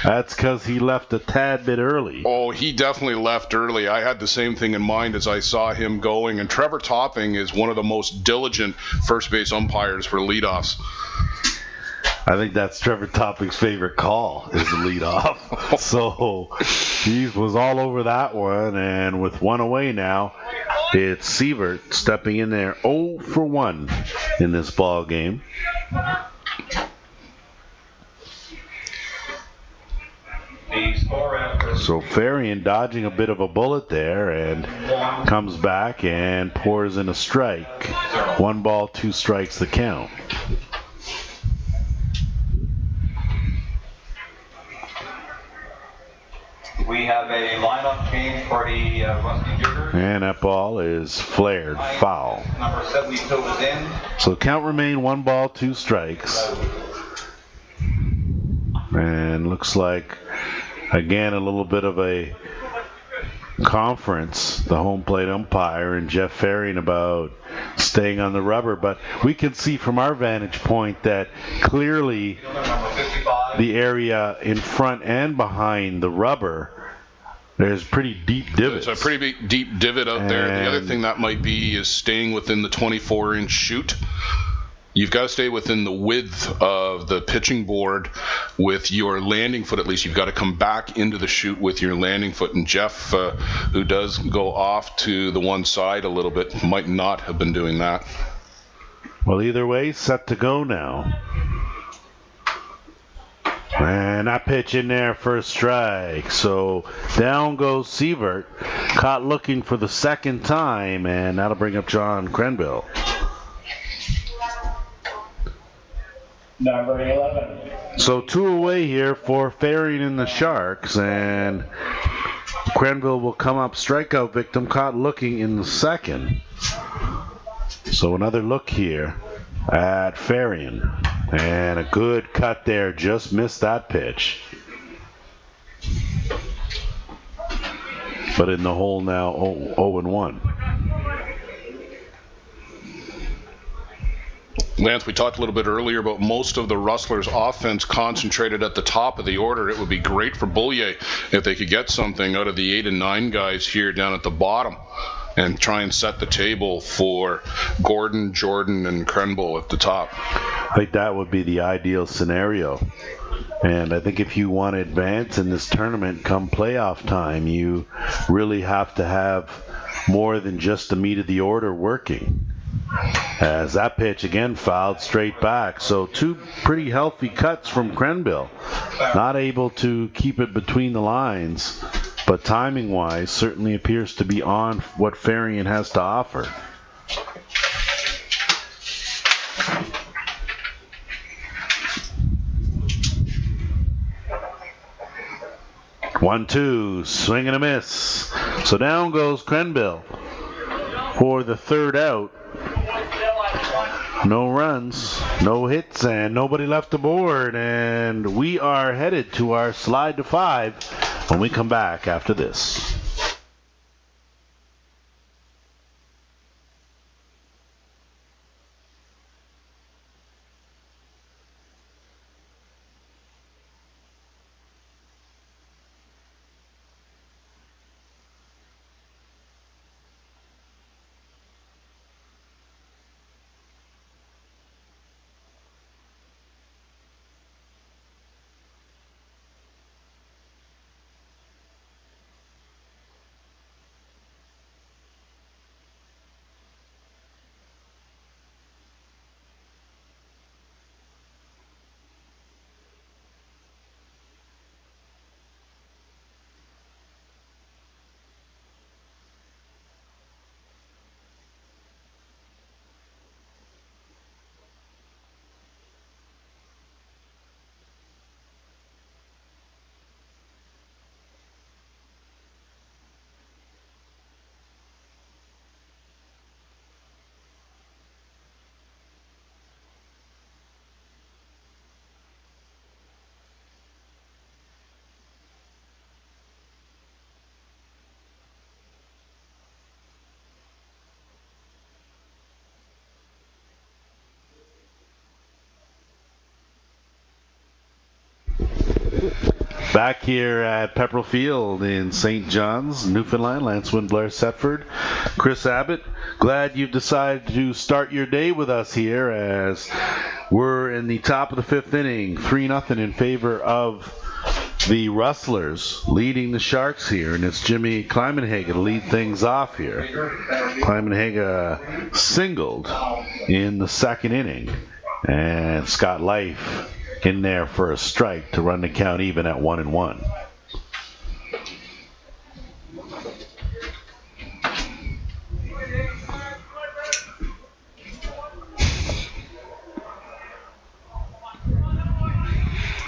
That's because he left a tad bit early. Oh, he definitely left early. I had the same thing in mind as I saw him going, and Trevor Topping is one of the most diligent first base umpires for leadoffs. I think that's Trevor Topping's favorite call, is the leadoff. So he was all over that one, and with one away now, it's Siebert stepping in there 0 for 1 in this ball game. The score after So Farian dodging a bit of a bullet there and comes back and pours in a strike. 1 ball, 2 strikes the count. We have a lineup change for the Rusty Jigger. And that ball is flared foul. Number 72 is in. So count remain 1 ball, 2 strikes. And looks like, again, a little bit of a conference, the home plate umpire and Jeff Farian about staying on the rubber. But we can see from our vantage point that clearly the area in front and behind the rubber, there's pretty deep divots. There's a pretty big, deep divot out there. The other thing that might be is staying within the 24-inch chute. You've got to stay within the width of the pitching board with your landing foot. At least you've got to come back into the chute with your landing foot. And Jeff, who does go off to the one side a little bit, might not have been doing that. Well, either way, set to go now. And that pitch in there for a strike. So down goes Sievert, caught looking for the second time, and that'll bring up John Krenville. Number 11. So 2 away here for Farian and the Sharks, and Krenville will come up, strikeout victim, caught looking in the second. So another look here at Farian, and a good cut there, just missed that pitch. But in the hole now, 0-1. Lance, we talked a little bit earlier about most of the Rustlers' offense concentrated at the top of the order. It would be great for Beaulieu if they could get something out of the 8 and 9 guys here down at the bottom and try and set the table for Gordon, Jordan, and Krenville at the top. I think that would be the ideal scenario. And I think if you want to advance in this tournament come playoff time, you really have to have more than just the meat of the order working. As that pitch again fouled straight back. So 2 pretty healthy cuts from Krenville. Not able to keep it between the lines, but timing wise certainly appears to be on what Farian has to offer. One, two, swing and a miss. So down goes Krenville for the third out. No runs, no hits, and nobody left aboard. And we are headed to our slide to 5 when we come back after this. Back here at Pepperell Field in St. John's, Newfoundland, Lance Windblair Setford, Chris Abbott. Glad you've decided to start your day with us here as we're in the top of the 5th inning, 3-0 in favor of the Rustlers, leading the Sharks here, and it's Jimmy Klimenhaga to lead things off here. Klimenhaga singled in the 2nd inning, and Scott Life in there for a strike to run the count even at 1-1.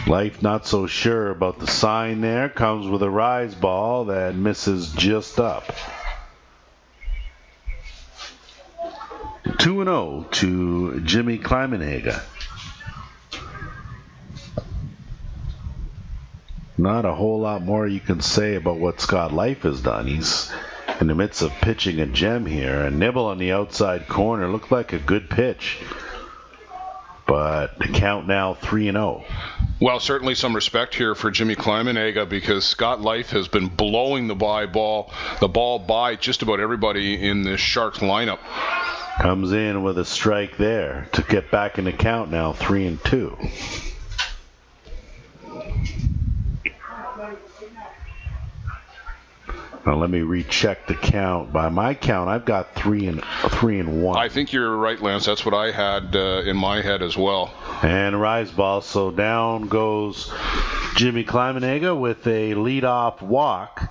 Life not so sure about the sign there. Comes with a rise ball that misses just up. 2-0 to Jimmy Klimenhaga. Not a whole lot more you can say about what Scott Life has done. He's in the midst of pitching a gem here. A nibble on the outside corner. Looked like a good pitch. But the count now 3-0. Well, certainly some respect here for Jimmy Klimenhaga because Scott Life has been blowing the ball by just about everybody in this Sharks lineup. Comes in with a strike there to get back in the count now 3-2. Now let me recheck the count. By my count, I've got 3-1. I think you're right, Lance. That's what I had in my head as well. And rise ball. So down goes Jimmy Klimenhaga with a leadoff walk.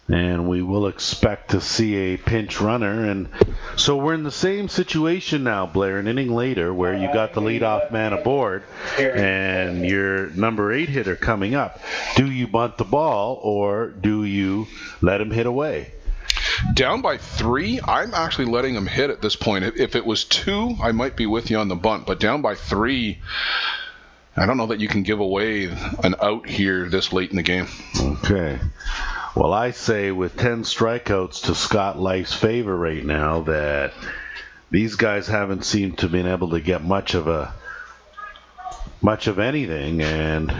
And we will expect to see a pinch runner. And so we're in the same situation now, Blair, an inning later, where you got the leadoff man aboard and your number 8 hitter coming up. Do you bunt the ball or do you let him hit away? Down by 3, I'm actually letting him hit at this point. If it was 2, I might be with you on the bunt. But down by 3, I don't know that you can give away an out here this late in the game. Okay. Well, I say with 10 strikeouts to Scott Life's favor right now that these guys haven't seemed to have been able to get much of anything. And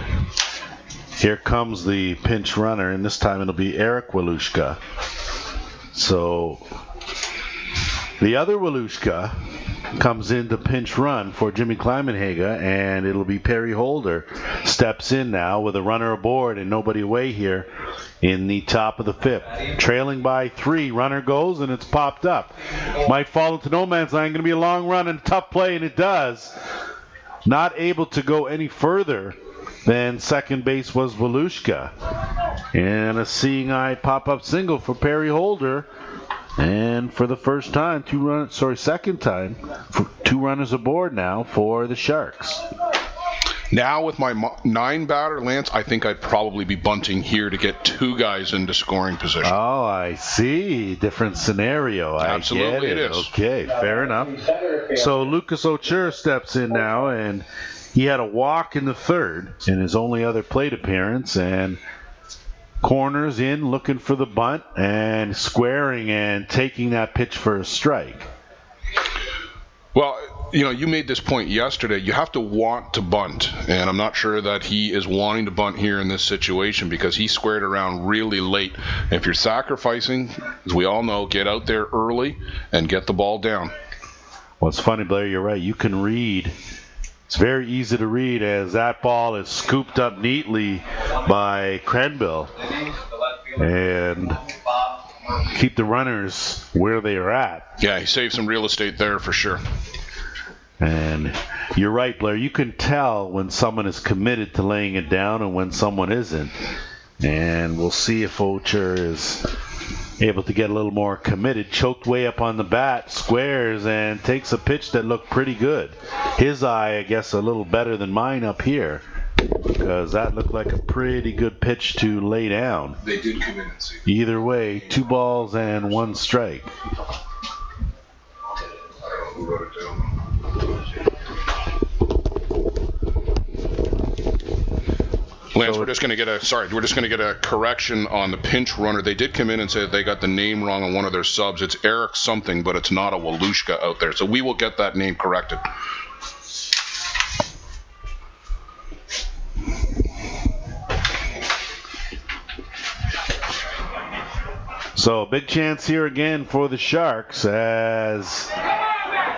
here comes the pinch runner, and this time it'll be Eric Walushka. So the other Walushka comes in to pinch run for Jimmy Klimenhaga, and it'll be Perry Holder steps in now with a runner aboard and nobody away here in the top of the 5th. Trailing by 3, runner goes, and it's popped up. Might fall into no man's land. Going to be a long run and a tough play, and it does. Not able to go any further than second base was Walushka. And a seeing eye pop-up single for Perry Holder. And for the first time, second time, 2 runners aboard now for the Sharks. Now with my 9 batter, Lance, I think I'd probably be bunting here to get 2 guys into scoring position. Oh, I see. Different scenario. Absolutely, I get it. It is. Okay, fair enough. So Lucas Ochoa steps in now, and he had a walk in the 3rd in his only other plate appearance, and corners in, looking for the bunt, and squaring and taking that pitch for a strike. Well, you made this point yesterday. You have to want to bunt, and I'm not sure that he is wanting to bunt here in this situation because he squared around really late. If you're sacrificing, as we all know, get out there early and get the ball down. Well, it's funny, Blair, you're right. You can read. It's very easy to read as that ball is scooped up neatly by Crenville and keep the runners where they are at. Yeah, he saved some real estate there for sure. And you're right, Blair. You can tell when someone is committed to laying it down and when someone isn't. And we'll see if Ocher is able to get a little more committed. Choked way up on the bat, squares, and takes a pitch that looked pretty good. His eye, I guess, a little better than mine up here, because that looked like a pretty good pitch to lay down. They did come in and see. Either way, 2 balls and 1 strike. Who wrote it down? Lance, we're just going to get a correction on the pinch runner. They did come in and say that they got the name wrong on one of their subs. It's Eric something, but it's not a Walushka out there. So we will get that name corrected. So big chance here again for the Sharks as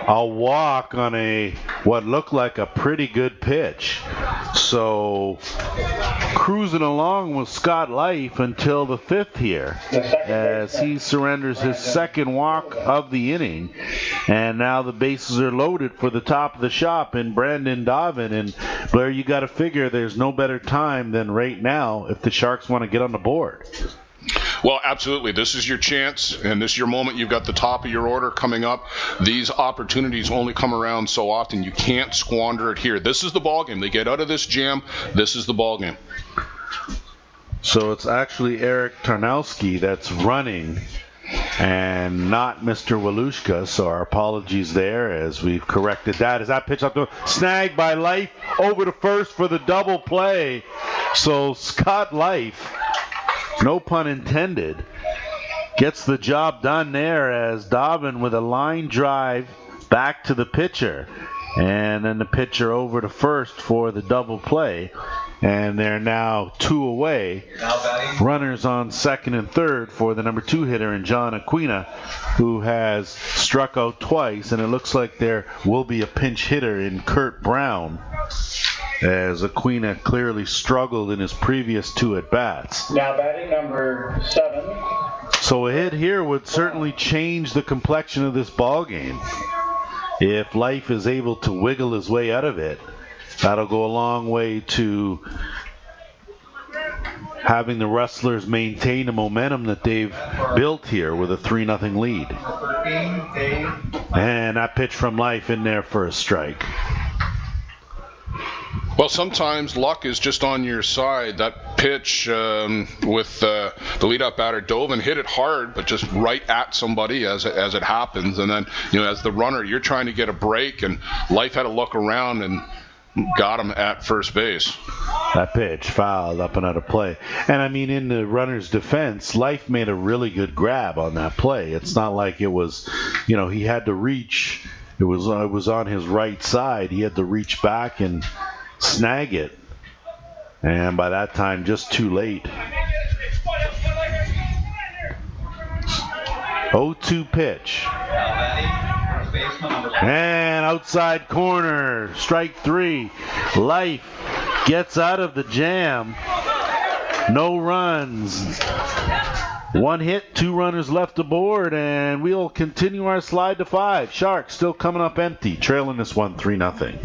a walk on what looked like a pretty good pitch. So cruising along with Scott Life until the 5th here as he surrenders his 2nd walk of the inning. And now the bases are loaded for the top of the shop in Brandon Dobbin. And Blair, you got to figure there's no better time than right now if the Sharks want to get on the board. Well, absolutely. This is your chance, and this is your moment. You've got the top of your order coming up. These opportunities only come around so often. You can't squander it here. This is the ball game. They get out of this jam. This is the ball game. So it's actually Eric Tarnowski that's running and not Mr. Walushka, so our apologies there as we've corrected that. Is that pitch up to snag by Life over to first for the double play. So Scott Life, no pun intended, gets the job done there as Dobbin with a line drive back to the pitcher. And then the pitcher over to first for the double play. And they're now 2 away. Runners on second and third for the number 2 hitter in John Aquina, who has struck out twice. And it looks like there will be a pinch hitter in Kurt Brown, as Aquina clearly struggled in his previous 2 at-bats. Now batting number 7. So a hit here would certainly change the complexion of this ball game. If Life is able to wiggle his way out of it, that'll go a long way to having the Rustlers maintain the momentum that they've built here with a 3-0 lead. And that pitch from Life in there for a strike. Well, sometimes luck is just on your side. That pitch with the leadoff batter dove and hit it hard, but just right at somebody as it happens. And then, as the runner, you're trying to get a break, and Life had to look around and got him at first base. That pitch fouled up and out of play. And I mean, in the runner's defense, Life made a really good grab on that play. It's not like it was, he had to reach. It was on his right side. He had to reach back and snag it, and by that time just too late. 0-2 pitch, and outside corner, strike 3. Life gets out of the jam. No runs, 1 hit, 2 runners left aboard, and we'll continue our slide to 5. Sharks still coming up empty, trailing this one 3-0.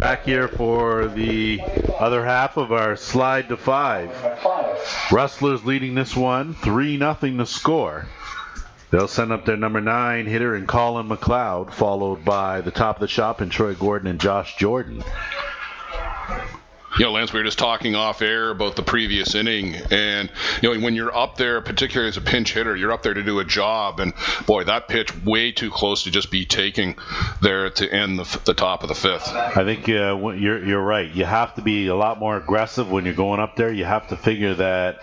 Back here for the other half of our slide to 5. Rustlers leading this one 3-0 to score. They'll send up their number 9 hitter in Colin McLeod, followed by the top of the shop in Troy Gordon and Josh Jordan. Lance, we were just talking off air about the previous inning, and when you're up there, particularly as a pinch hitter, you're up there to do a job, and boy, that pitch way too close to just be taking there to end the top of the 5th. I think you're right. You have to be a lot more aggressive when you're going up there. You have to figure that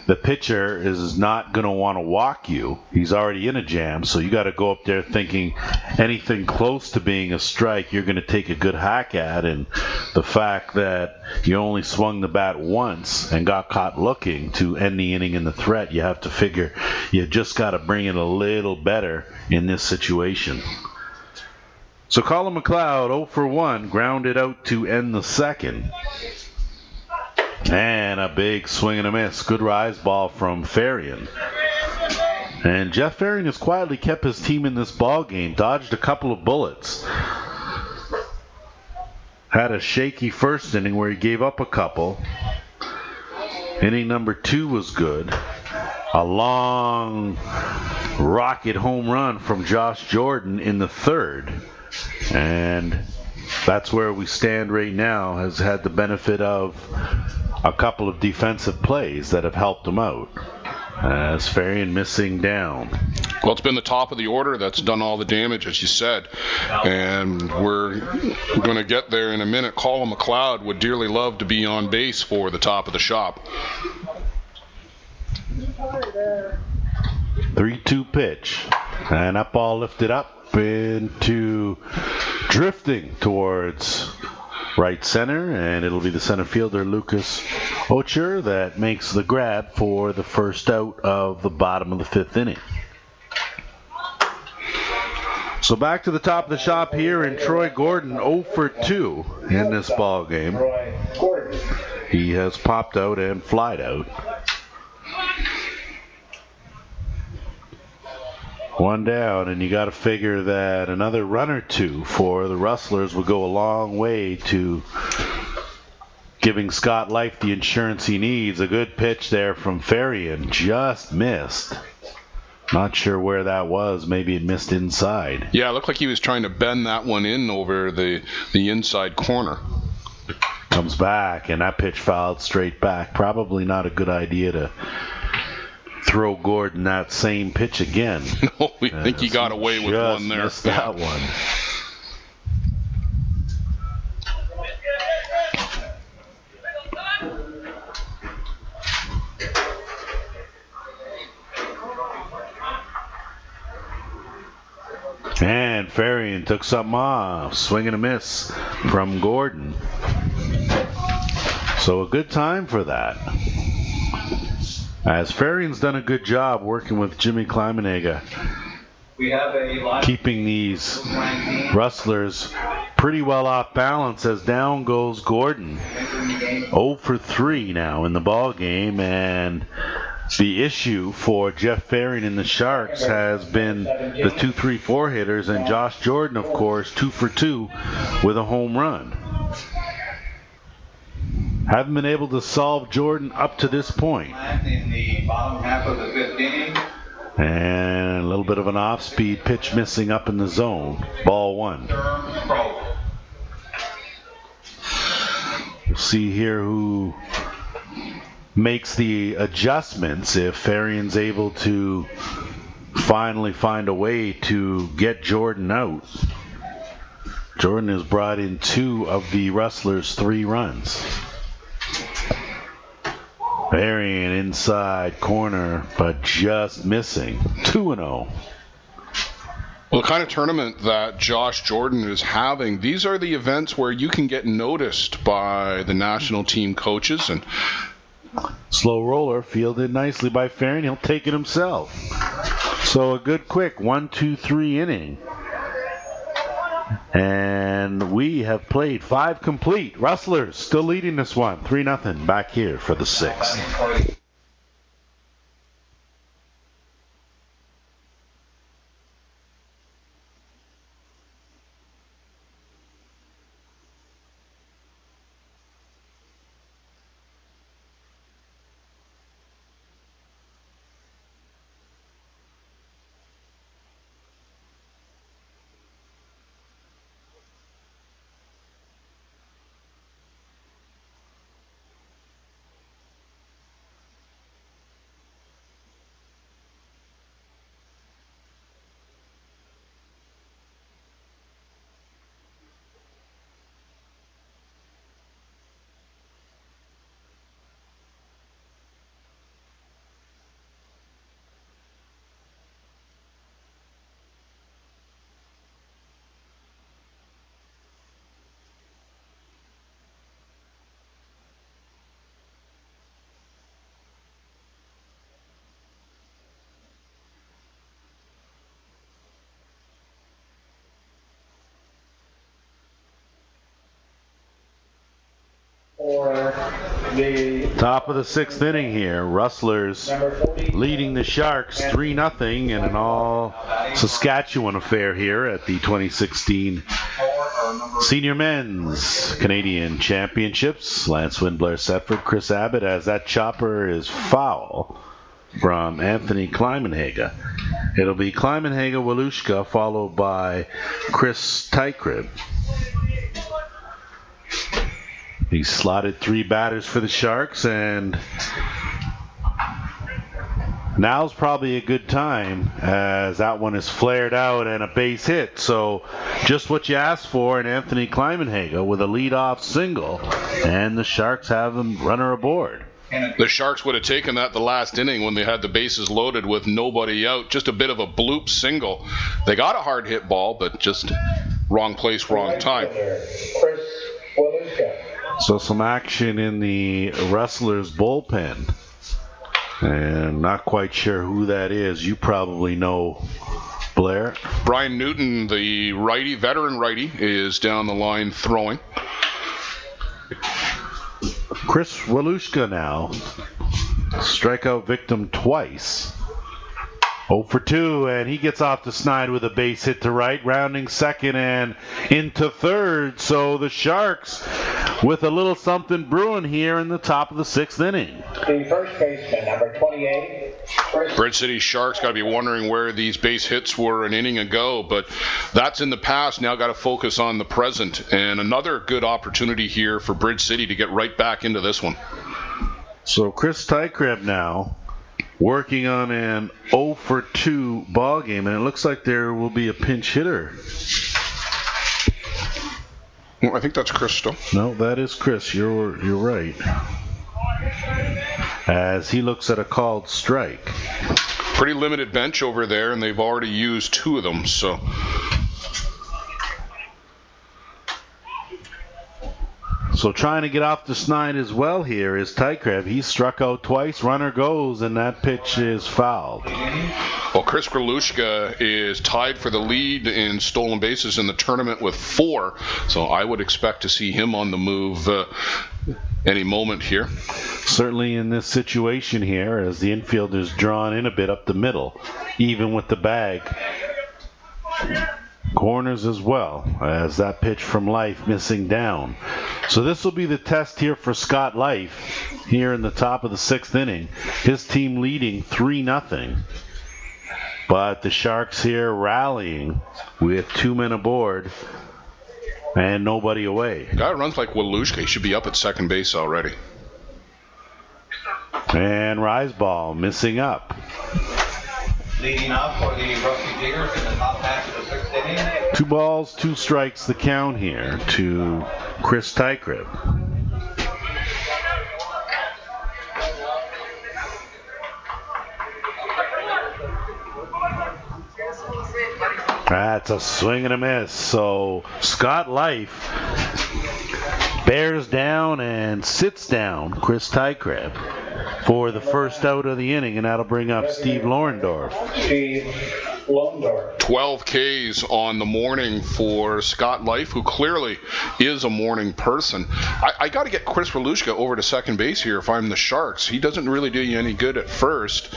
the pitcher is not going to want to walk you. He's already in a jam, so you got to go up there thinking anything close to being a strike, you're going to take a good hack at. And the fact that you only swung the bat once and got caught looking to end the inning in the threat, you have to figure you just got to bring it a little better in this situation. So Colin McLeod, 0 for 1, grounded out to end the second. And a big swing and a miss. Good rise ball from Farian. And Jeff Farian has quietly kept his team in this ball game. Dodged a couple of bullets. Had a shaky first inning where he gave up a couple. Inning number 2 was good. A long rocket home run from Josh Jordan in the third. And that's where we stand right now. Has had the benefit of a couple of defensive plays that have helped him out. As Farian missing down. Well, it's been the top of the order that's done all the damage, as you said. And we're going to get there in a minute. Colin McLeod would dearly love to be on base for the top of the shop. 3-2 pitch. And that ball lifted up into drifting towards right center, and it'll be the center fielder Lucas Ocher that makes the grab for the first out of the bottom of the 5th inning. So back to the top of the shop here, and Troy Gordon 0 for 2 in this ball game. He has popped out and flied out. One down, and you got to figure that another run or two for the Rustlers would go a long way to giving Scott Life the insurance he needs. A good pitch there from Farian, just missed. Not sure where that was. Maybe it missed inside. Yeah, it looked like he was trying to bend that one in over the inside corner. Comes back, and that pitch fouled straight back. Probably not a good idea to throw Gordon that same pitch again. No, we think he got away with one there. Missed that one. And Farian took something off. Swing and a miss from Gordon. So a good time for that. As Farian's done a good job working with Jimmy Klimenega, keeping these Rustlers pretty well off balance as down goes Gordon. 0 for 3 now in the ball game, and the issue for Jeff Farian and the Sharks has been the 2-3-4 hitters, and Josh Jordan, of course, 2 for 2 with a home run. Haven't been able to solve Jordan up to this point. In the bottom half of the 5th inning. And a little bit of an off-speed pitch missing up in the zone. Ball 1. You'll see here who makes the adjustments if Farian's able to finally find a way to get Jordan out. Jordan has brought in 2 of the Rustlers' 3 runs. Farian inside corner, but just missing. 2-0. Well, the kind of tournament that Josh Jordan is having, these are the events where you can get noticed by the national team coaches. And slow roller fielded nicely by Farian. He'll take it himself. So a good quick 1-2-3 inning. And we have played 5 complete. Rustlers still leading this one. 3-0 back here for the 6th. The Top of the 6th inning here. Rustlers number 40. leading the Sharks 3-0 in an all Saskatchewan affair here at the 2016 Senior Men's Canadian Championships. Lance Windblair Setford, Chris Abbott, as that chopper is foul from Anthony Klimenhaga. It'll be Klimenhaga, Walushka, followed by Chris Tykrib. He slotted 3 batters for the Sharks, and now's probably a good time as that one is flared out and a base hit. So just what you asked for in Anthony Klimenhaga with a leadoff single, and the Sharks have him runner aboard. The Sharks would have taken that the last inning when they had the bases loaded with nobody out. Just a bit of a bloop single. They got a hard hit ball, but just wrong place, wrong time. Chris Walushka. So some action in the Rustlers bullpen. And not quite sure who that is. You probably know, Blair. Brian Newton, the righty, veteran righty, is down the line throwing. Chris Walushka now. Strikeout victim twice. 0 for 2, and he gets off the snide with a base hit to right, rounding second and into third. So the Sharks with a little something brewing here in the top of the 6th inning. The first baseman, number 28. Bridge City Sharks got to be wondering where these base hits were an inning ago, but that's in the past. Now got to focus on the present, and another good opportunity here for Bridge City to get right back into this one. So Chris Tykreb now working on an 0 for 2 ball game, and it looks like there will be a pinch hitter. Well, I think that's Chris still. No, that is Chris. You're right. As he looks at a called strike. Pretty limited bench over there, and they've already used 2 of them, so. So trying to get off the snide as well here is Tykreb. He struck out twice, runner goes, and that pitch is fouled. Well, Chris Walushka is tied for the lead in stolen bases in the tournament with 4, so I would expect to see him on the move any moment here. Certainly in this situation here, as the infielder's drawn in a bit up the middle, even with the bag. Corners as well, as that pitch from Life missing down. So this will be the test here for Scott Life here in the top of the 6th inning. His team leading 3-0. But the Sharks here rallying with 2 men aboard and nobody away. Guy runs like Walushka. He should be up at second base already. And Riseball missing up. Leading up for the Rusty Diggers in the top half of the 6th inning. 2 balls, 2 strikes the count here to Chris Tykreb. That's a swing and a miss. So Scott Life bears down and sits down Chris Tykreb for the first out of the inning, and that'll bring up Steve Lorendorf. Steve Lorendorf. 12 Ks on the morning for Scott Life, who clearly is a morning person. I got to get Chris Walushka over to second base here if I'm the Sharks. He doesn't really do you any good at first.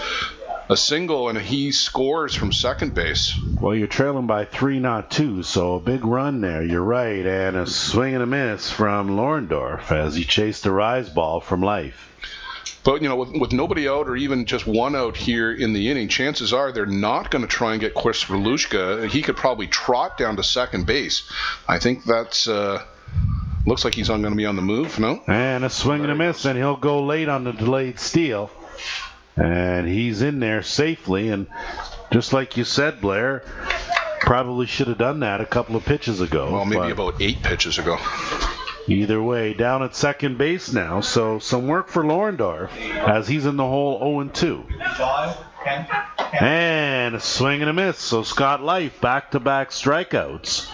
A single, and he scores from second base. Well, you're trailing by 3, not 2, so a big run there. You're right, and a swing and a miss from Lorendorf as he chased a rise ball from Life. But, you know, with nobody out or even just 1 out here in the inning, chances are they're not going to try and get Chris Walushka. He could probably trot down to second base. I think that's looks like he's going to be on the move, no? And a swing and a miss, and he'll go late on the delayed steal. And he's in there safely, and just like you said, Blair, probably should have done that a couple of pitches ago. Well, maybe about 8 pitches ago. Either way, down at second base now, so some work for Lorendorf as he's in the hole 0-2. And a swing and a miss, so Scott Life back-to-back strikeouts.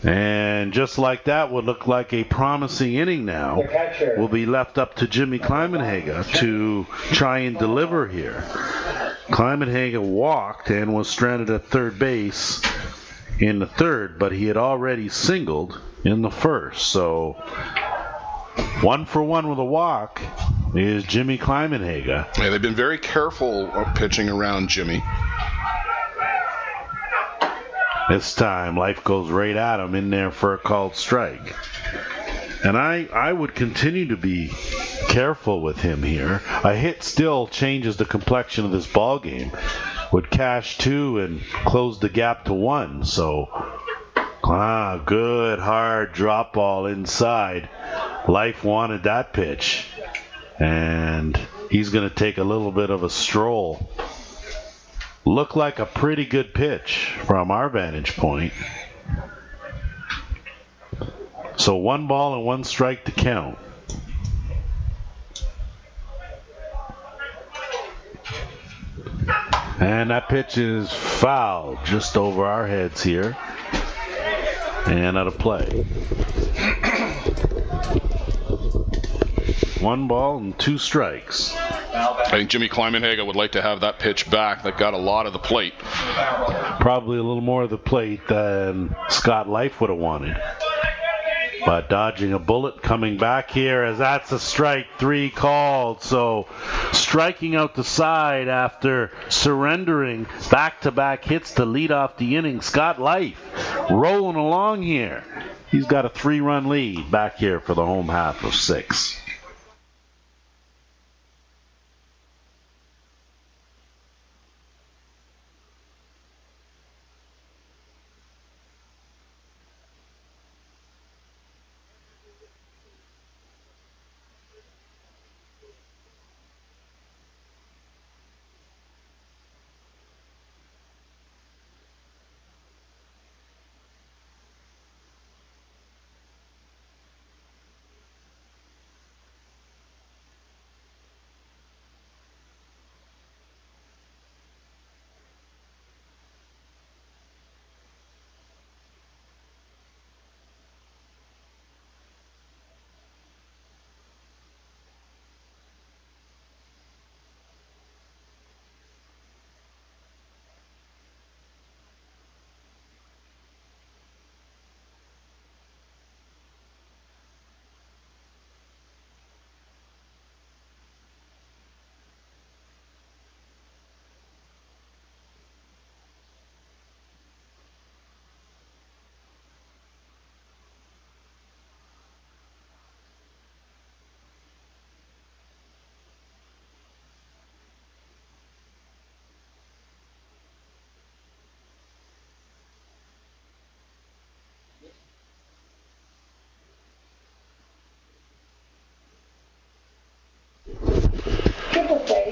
And just like that, would look like a promising inning now will be left up to Jimmy Klimenhaga to try and deliver here. Klimenhaga walked and was stranded at third base in the third, but he had already singled in the first. So 1 for 1 with a walk is Jimmy Klimenhaga. Yeah, they've been very careful of pitching around Jimmy. This time, life goes right at him in there for a called strike. And I would continue to be careful with him here. A hit still changes the complexion of this ball game. Would cash 2 and close the gap to 1. So, good hard drop ball inside. Life wanted that pitch. And he's going to take a little bit of a stroll. Looked like a pretty good pitch from our vantage point. So 1 ball and 1 strike to count. And that pitch is fouled just over our heads here. And out of play. 1 ball and 2 strikes. I think Jimmy Klimenhaga would like to have that pitch back. That got a lot of the plate. Probably a little more of the plate than Scott Life would have wanted. But dodging a bullet, coming back here as that's a strike 3 called. So striking out the side after surrendering back-to-back hits to lead off the inning. Scott Life rolling along here. He's got a 3-run lead back here for the home half of 6.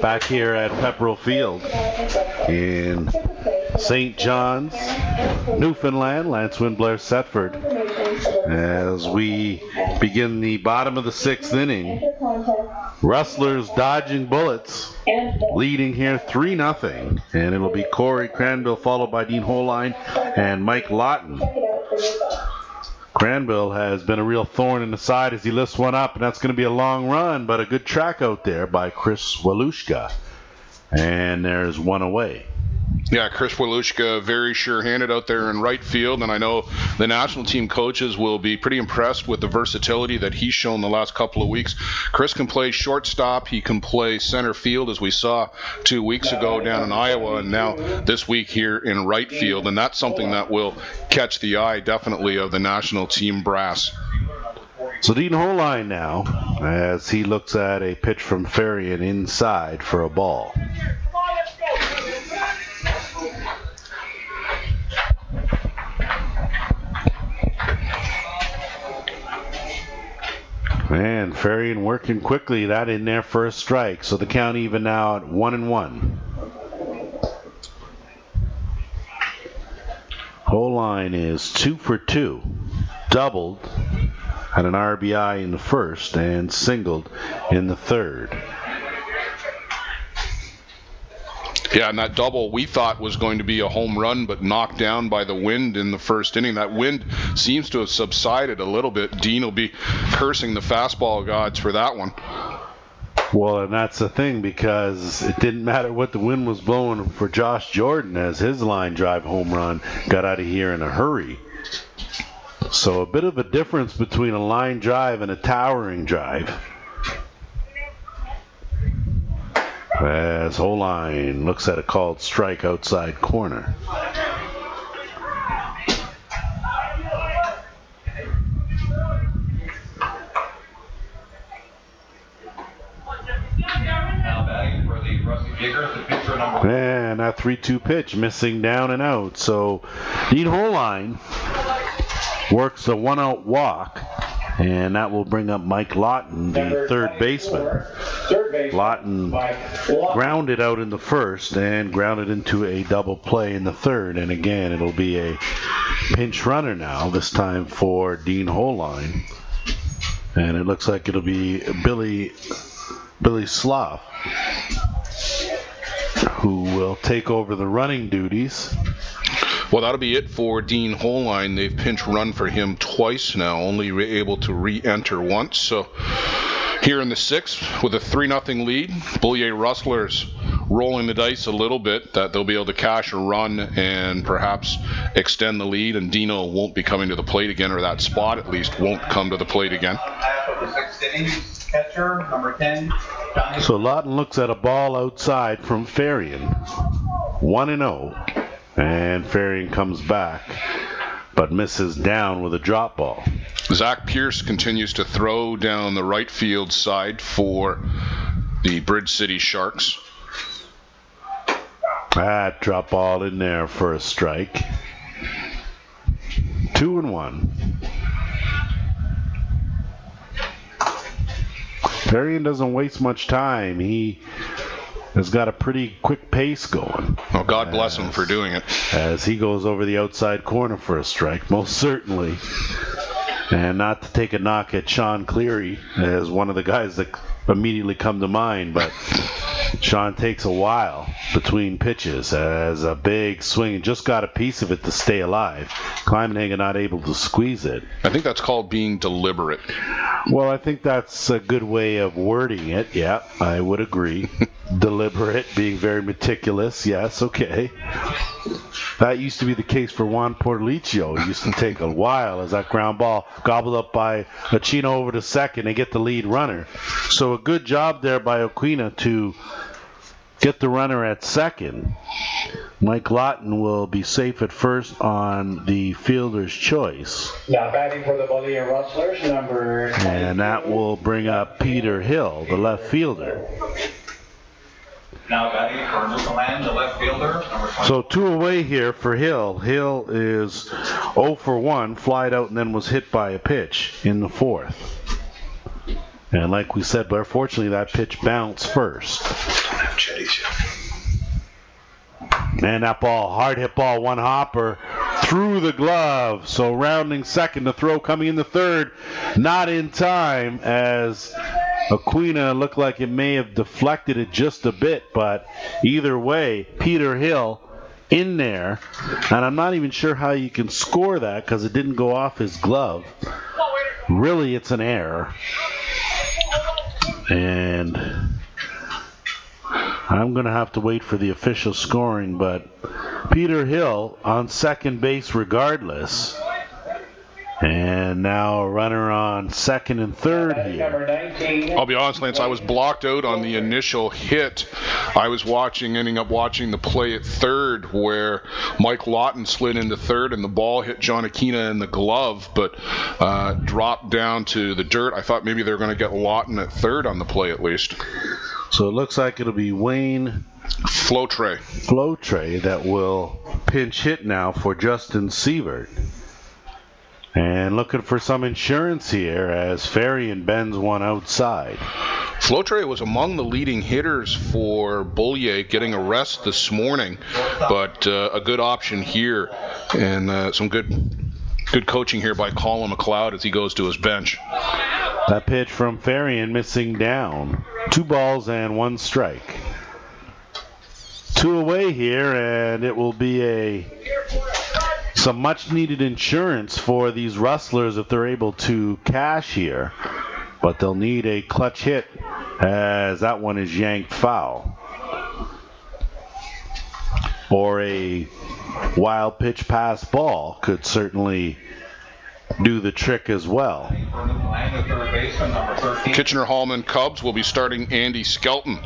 Back here at Pepperell Field in St. John's, Newfoundland, Lance Windblair Setford, as we begin the bottom of the 6th inning. Rustlers dodging bullets, leading here 3-0, and it'll be Corey Cranville followed by Dean Holine and Mike Lawton. Cranville has been a real thorn in the side as he lifts one up, and that's going to be a long run, but a good track out there by Chris Walushka. And there's one away. Yeah, Chris Walushka, very sure-handed out there in right field, and I know the national team coaches will be pretty impressed with the versatility that he's shown the last couple of weeks. Chris can play shortstop, he can play center field, as we saw 2 weeks ago down in Iowa, and now this week here in right field, and that's something that will catch the eye, definitely, of the national team brass. So Dean Holine now, as he looks at a pitch from Ferrian inside for a ball. And Ferrian working quickly, that in there for a strike. So the count even now at 1-1. Holine is 2 for 2. Doubled, had an RBI in the first and singled in the third. Yeah, and that double we thought was going to be a home run, but knocked down by the wind in the first inning. That wind seems to have subsided a little bit. Dean will be cursing the fastball gods for that one. Well, and that's the thing, because it didn't matter what the wind was blowing for Josh Jordan, as his line drive home run got out of here in a hurry. So a bit of a difference between a line drive and a towering drive. As Holine looks at a called strike outside corner. And that 3-2 pitch missing down and out. So Dean Holine works a 1-out walk, and that will bring up Mike Lawton, the third baseman. Lawton grounded out in the first and grounded into a double play in the third. And again, it'll be a pinch runner now, this time for Dean Holine. And it looks like it'll be Billy Slough who will take over the running duties. Well, that'll be it for Dean Holine. They've pinch run for him twice now, only able to re-enter once. So here in the sixth, with a 3-0 lead, Bullier Rustlers rolling the dice a little bit that they'll be able to cash a run and perhaps extend the lead, and Dino won't be coming to the plate again, or that spot at least won't come to the plate again. Half of the sixth inning, catcher, number 10. So Lawton looks at a ball outside from Farian. 1-0. And Farian comes back, but misses down with a drop ball. Zach Pierce continues to throw down the right field side for the Bridge City Sharks. That drop ball in there for a strike. 2-1. Farian doesn't waste much time. He has got a pretty quick pace going. Oh, God bless him for doing it. As he goes over the outside corner for a strike, most certainly. And not to take a knock at Sean Cleary as one of the guys that immediately come to mind, but Sean takes a while between pitches as a big swing and just got a piece of it to stay alive. Climenhaga not able to squeeze it. I think that's called being deliberate. Well, I think that's a good way of wording it. Yeah, I would agree. Deliberate, being very meticulous. Yes, okay. That used to be the case for Juan Portolicio. It used to take a while as that ground ball gobbled up by Aquino over to second and get the lead runner. So a good job there by Aquino to get the runner at second. Mike Lawton will be safe at first on the fielder's choice. Now batting for the Bullier Rustlers, number... And that will bring up Peter Hill, the left fielder. Now batting for Newfoundland, the left fielder, number 20. So 2 away here for Hill. Hill is 0 for 1, flied out and then was hit by a pitch in the fourth. And like we said, but fortunately that pitch bounced first. Man, that ball, hard hit ball, one hopper through the glove. So rounding second, the throw coming in the third, not in time as Aquino looked like it may have deflected it just a bit, but either way, Peter Hill in there, and I'm not even sure how you can score that because it didn't go off his glove. Really, it's an error. And I'm going to have to wait for the official scoring, but Peter Hill on second base regardless. And now a runner on second and third here. I'll be honest, Lance, I was blocked out on the initial hit. I was ending up watching the play at third where Mike Lawton slid into third and the ball hit John Aquino in the glove, but dropped down to the dirt. I thought maybe they were going to get Lawton at third on the play at least. So it looks like it'll be Wayne Flotre that will pinch hit now for Justin Sievert. And looking for some insurance here as Farian bends one outside. Flotre was among the leading hitters for Bullier, getting a rest this morning, but a good option here, and some good coaching here by Colin McLeod as he goes to his bench. That pitch from Farian missing down. 2 balls and 1 strike. 2 away here, and it will be some much needed insurance for these Rustlers if they're able to cash here. But they'll need a clutch hit as that one is yanked foul. Or a wild pitch pass ball could certainly do the trick as well. Kitchener-Hallman Cubs will be starting Andy Skelton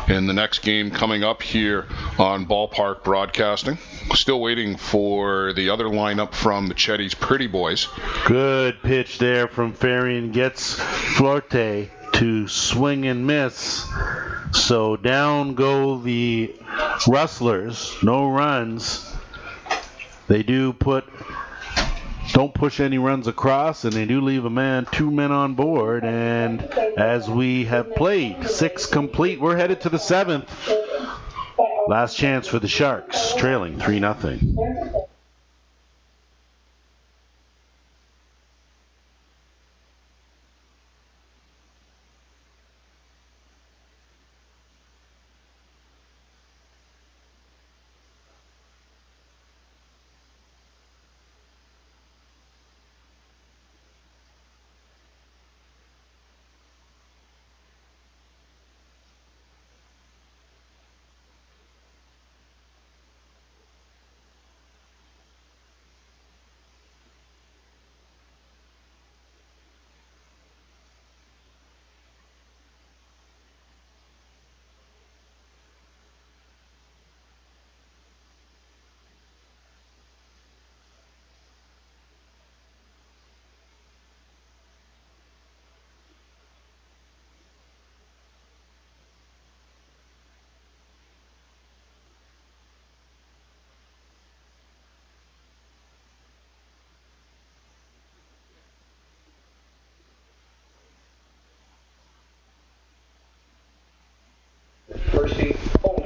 in the next game coming up here on Ballpark Broadcasting. Still waiting for the other lineup from the Chetty's Pretty Boys. Good pitch there from Farian. Gets Florte to swing and miss. So down go the Rustlers. No runs. They don't push any runs across, and they do leave two men on board. And as we have played 6 complete, we're headed to the 7th. Last chance for the Sharks, trailing 3-0.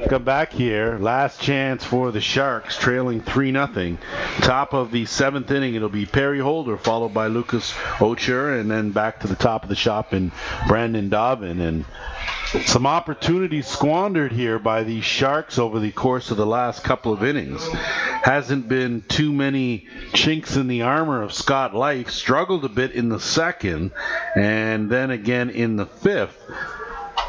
Come back here. Last chance for the Sharks, trailing 3-0. Top of the 7th inning, it'll be Perry Holder, followed by Lucas Ocher, and then back to the top of the shop in Brandon Dobbin. And some opportunities squandered here by the Sharks over the course of the last couple of innings. Hasn't been too many chinks in the armor of Scott Life. Struggled a bit in the 2nd, and then again in the 5th.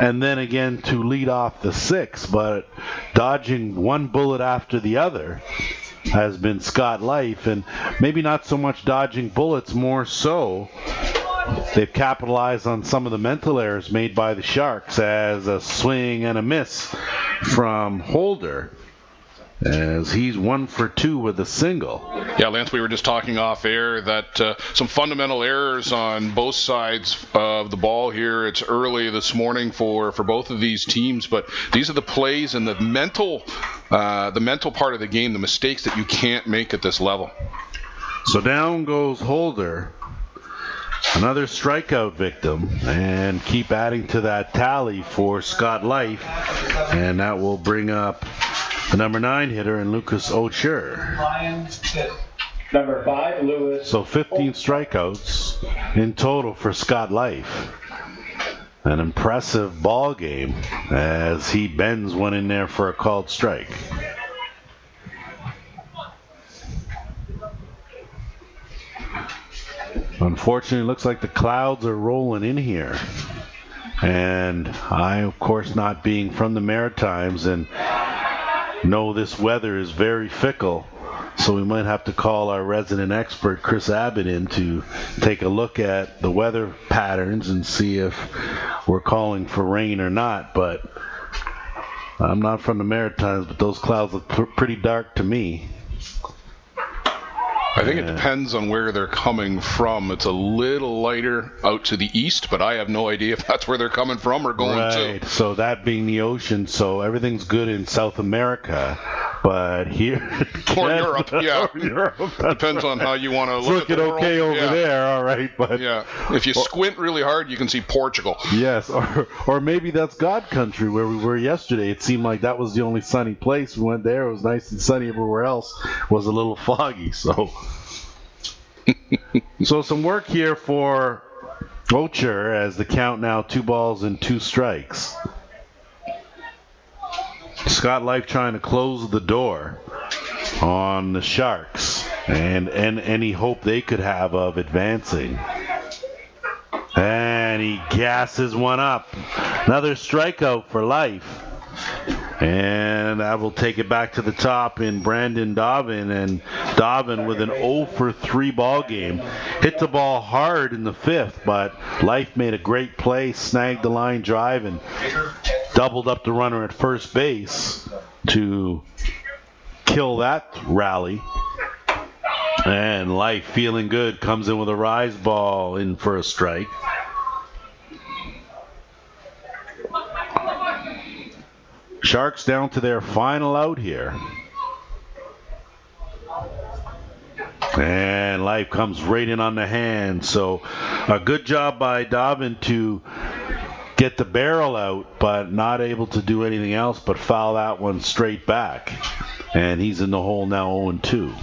And then again to lead off the 6th, but dodging one bullet after the other has been Scott Life, and maybe not so much dodging bullets, more so they've capitalized on some of the mental errors made by the Sharks, as a swing and a miss from Holder, as he's 1 for 2 with a single. Yeah, Lance, we were just talking off air that some fundamental errors on both sides of the ball here. It's early this morning for both of these teams, but these are the plays and the mental part of the game, the mistakes that you can't make at this level. So down goes Holder. Another strikeout victim, and keep adding to that tally for Scott Life, and that will bring up the number 9 hitter in Lucas Ocher. Number 5, Lewis. So 15 strikeouts in total for Scott Life. An impressive ball game as he bends one in there for a called strike. Unfortunately, it looks like the clouds are rolling in here. And I, of course, not being from the Maritimes and know this weather is very fickle, so we might have to call our resident expert Chris Abbott in to take a look at the weather patterns and see if we're calling for rain or not. But I'm not from the Maritimes, but those clouds look pretty dark to me. I think it depends on where they're coming from. It's a little lighter out to the east, but I have no idea if that's where they're coming from or going right. to. So that being the ocean, so everything's good in South America, but here... Or Europe, yeah. Europe, depends on how you want to look at the world. Okay over there, all right, but... Yeah, if you squint really hard, you can see Portugal. Yes, or maybe that's God country where we were yesterday. It seemed like that was the only sunny place. We went there, it was nice and sunny. Everywhere else was a little foggy, so... So some work here for Ocher as the count now 2 balls and 2 strikes. Scott Life trying to close the door on the Sharks and any hope they could have of advancing. And he gasses one up. Another strikeout for Life. And that will take it back to the top in Brandon Dobbin. And Dobbin with an 0 for 3 ball game. Hit the ball hard in the 5th, but Life made a great play, snagged the line drive, and doubled up the runner at first base to kill that rally. And Life, feeling good, comes in with a rise ball in for a strike. Sharks down to their final out here. And Life comes right in on the hand. So a good job by Dobbin to get the barrel out, but not able to do anything else but foul that one straight back. And he's in the hole now 0-2.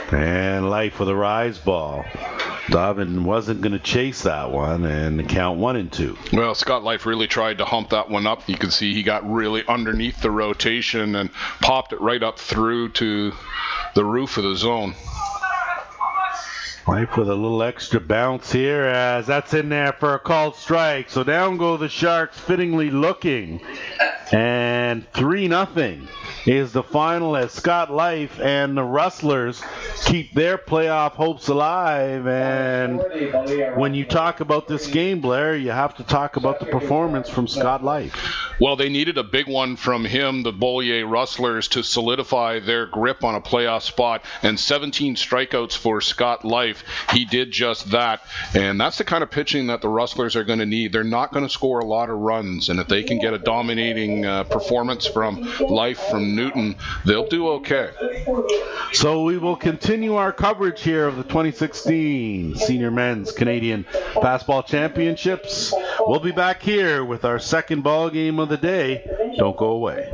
And Life with a rise ball. Dobbin wasn't going to chase that one, and the count 1-2. Well, Scott Life really tried to hump that one up. You can see he got really underneath the rotation and popped it right up through to the roof of the zone. Life with a little extra bounce here, as that's in there for a called strike. So down go the Sharks, fittingly looking. And 3-0 is the final, as Scott Life and the Rustlers keep their playoff hopes alive. And when you talk about this game, Blair, you have to talk about the performance from Scott Life. Well, they needed a big one from him, the Beaulieu Rustlers, to solidify their grip on a playoff spot. And 17 strikeouts for Scott Life. He did just that. And that's the kind of pitching that the Rustlers are going to need. They're not going to score a lot of runs. And if they can get a dominating performance from Life, from Newton, they'll do okay. So we will continue our coverage here of the 2016 Senior Men's Canadian Fastball Championships. We'll be back here with our second ball game of the day. Don't go away.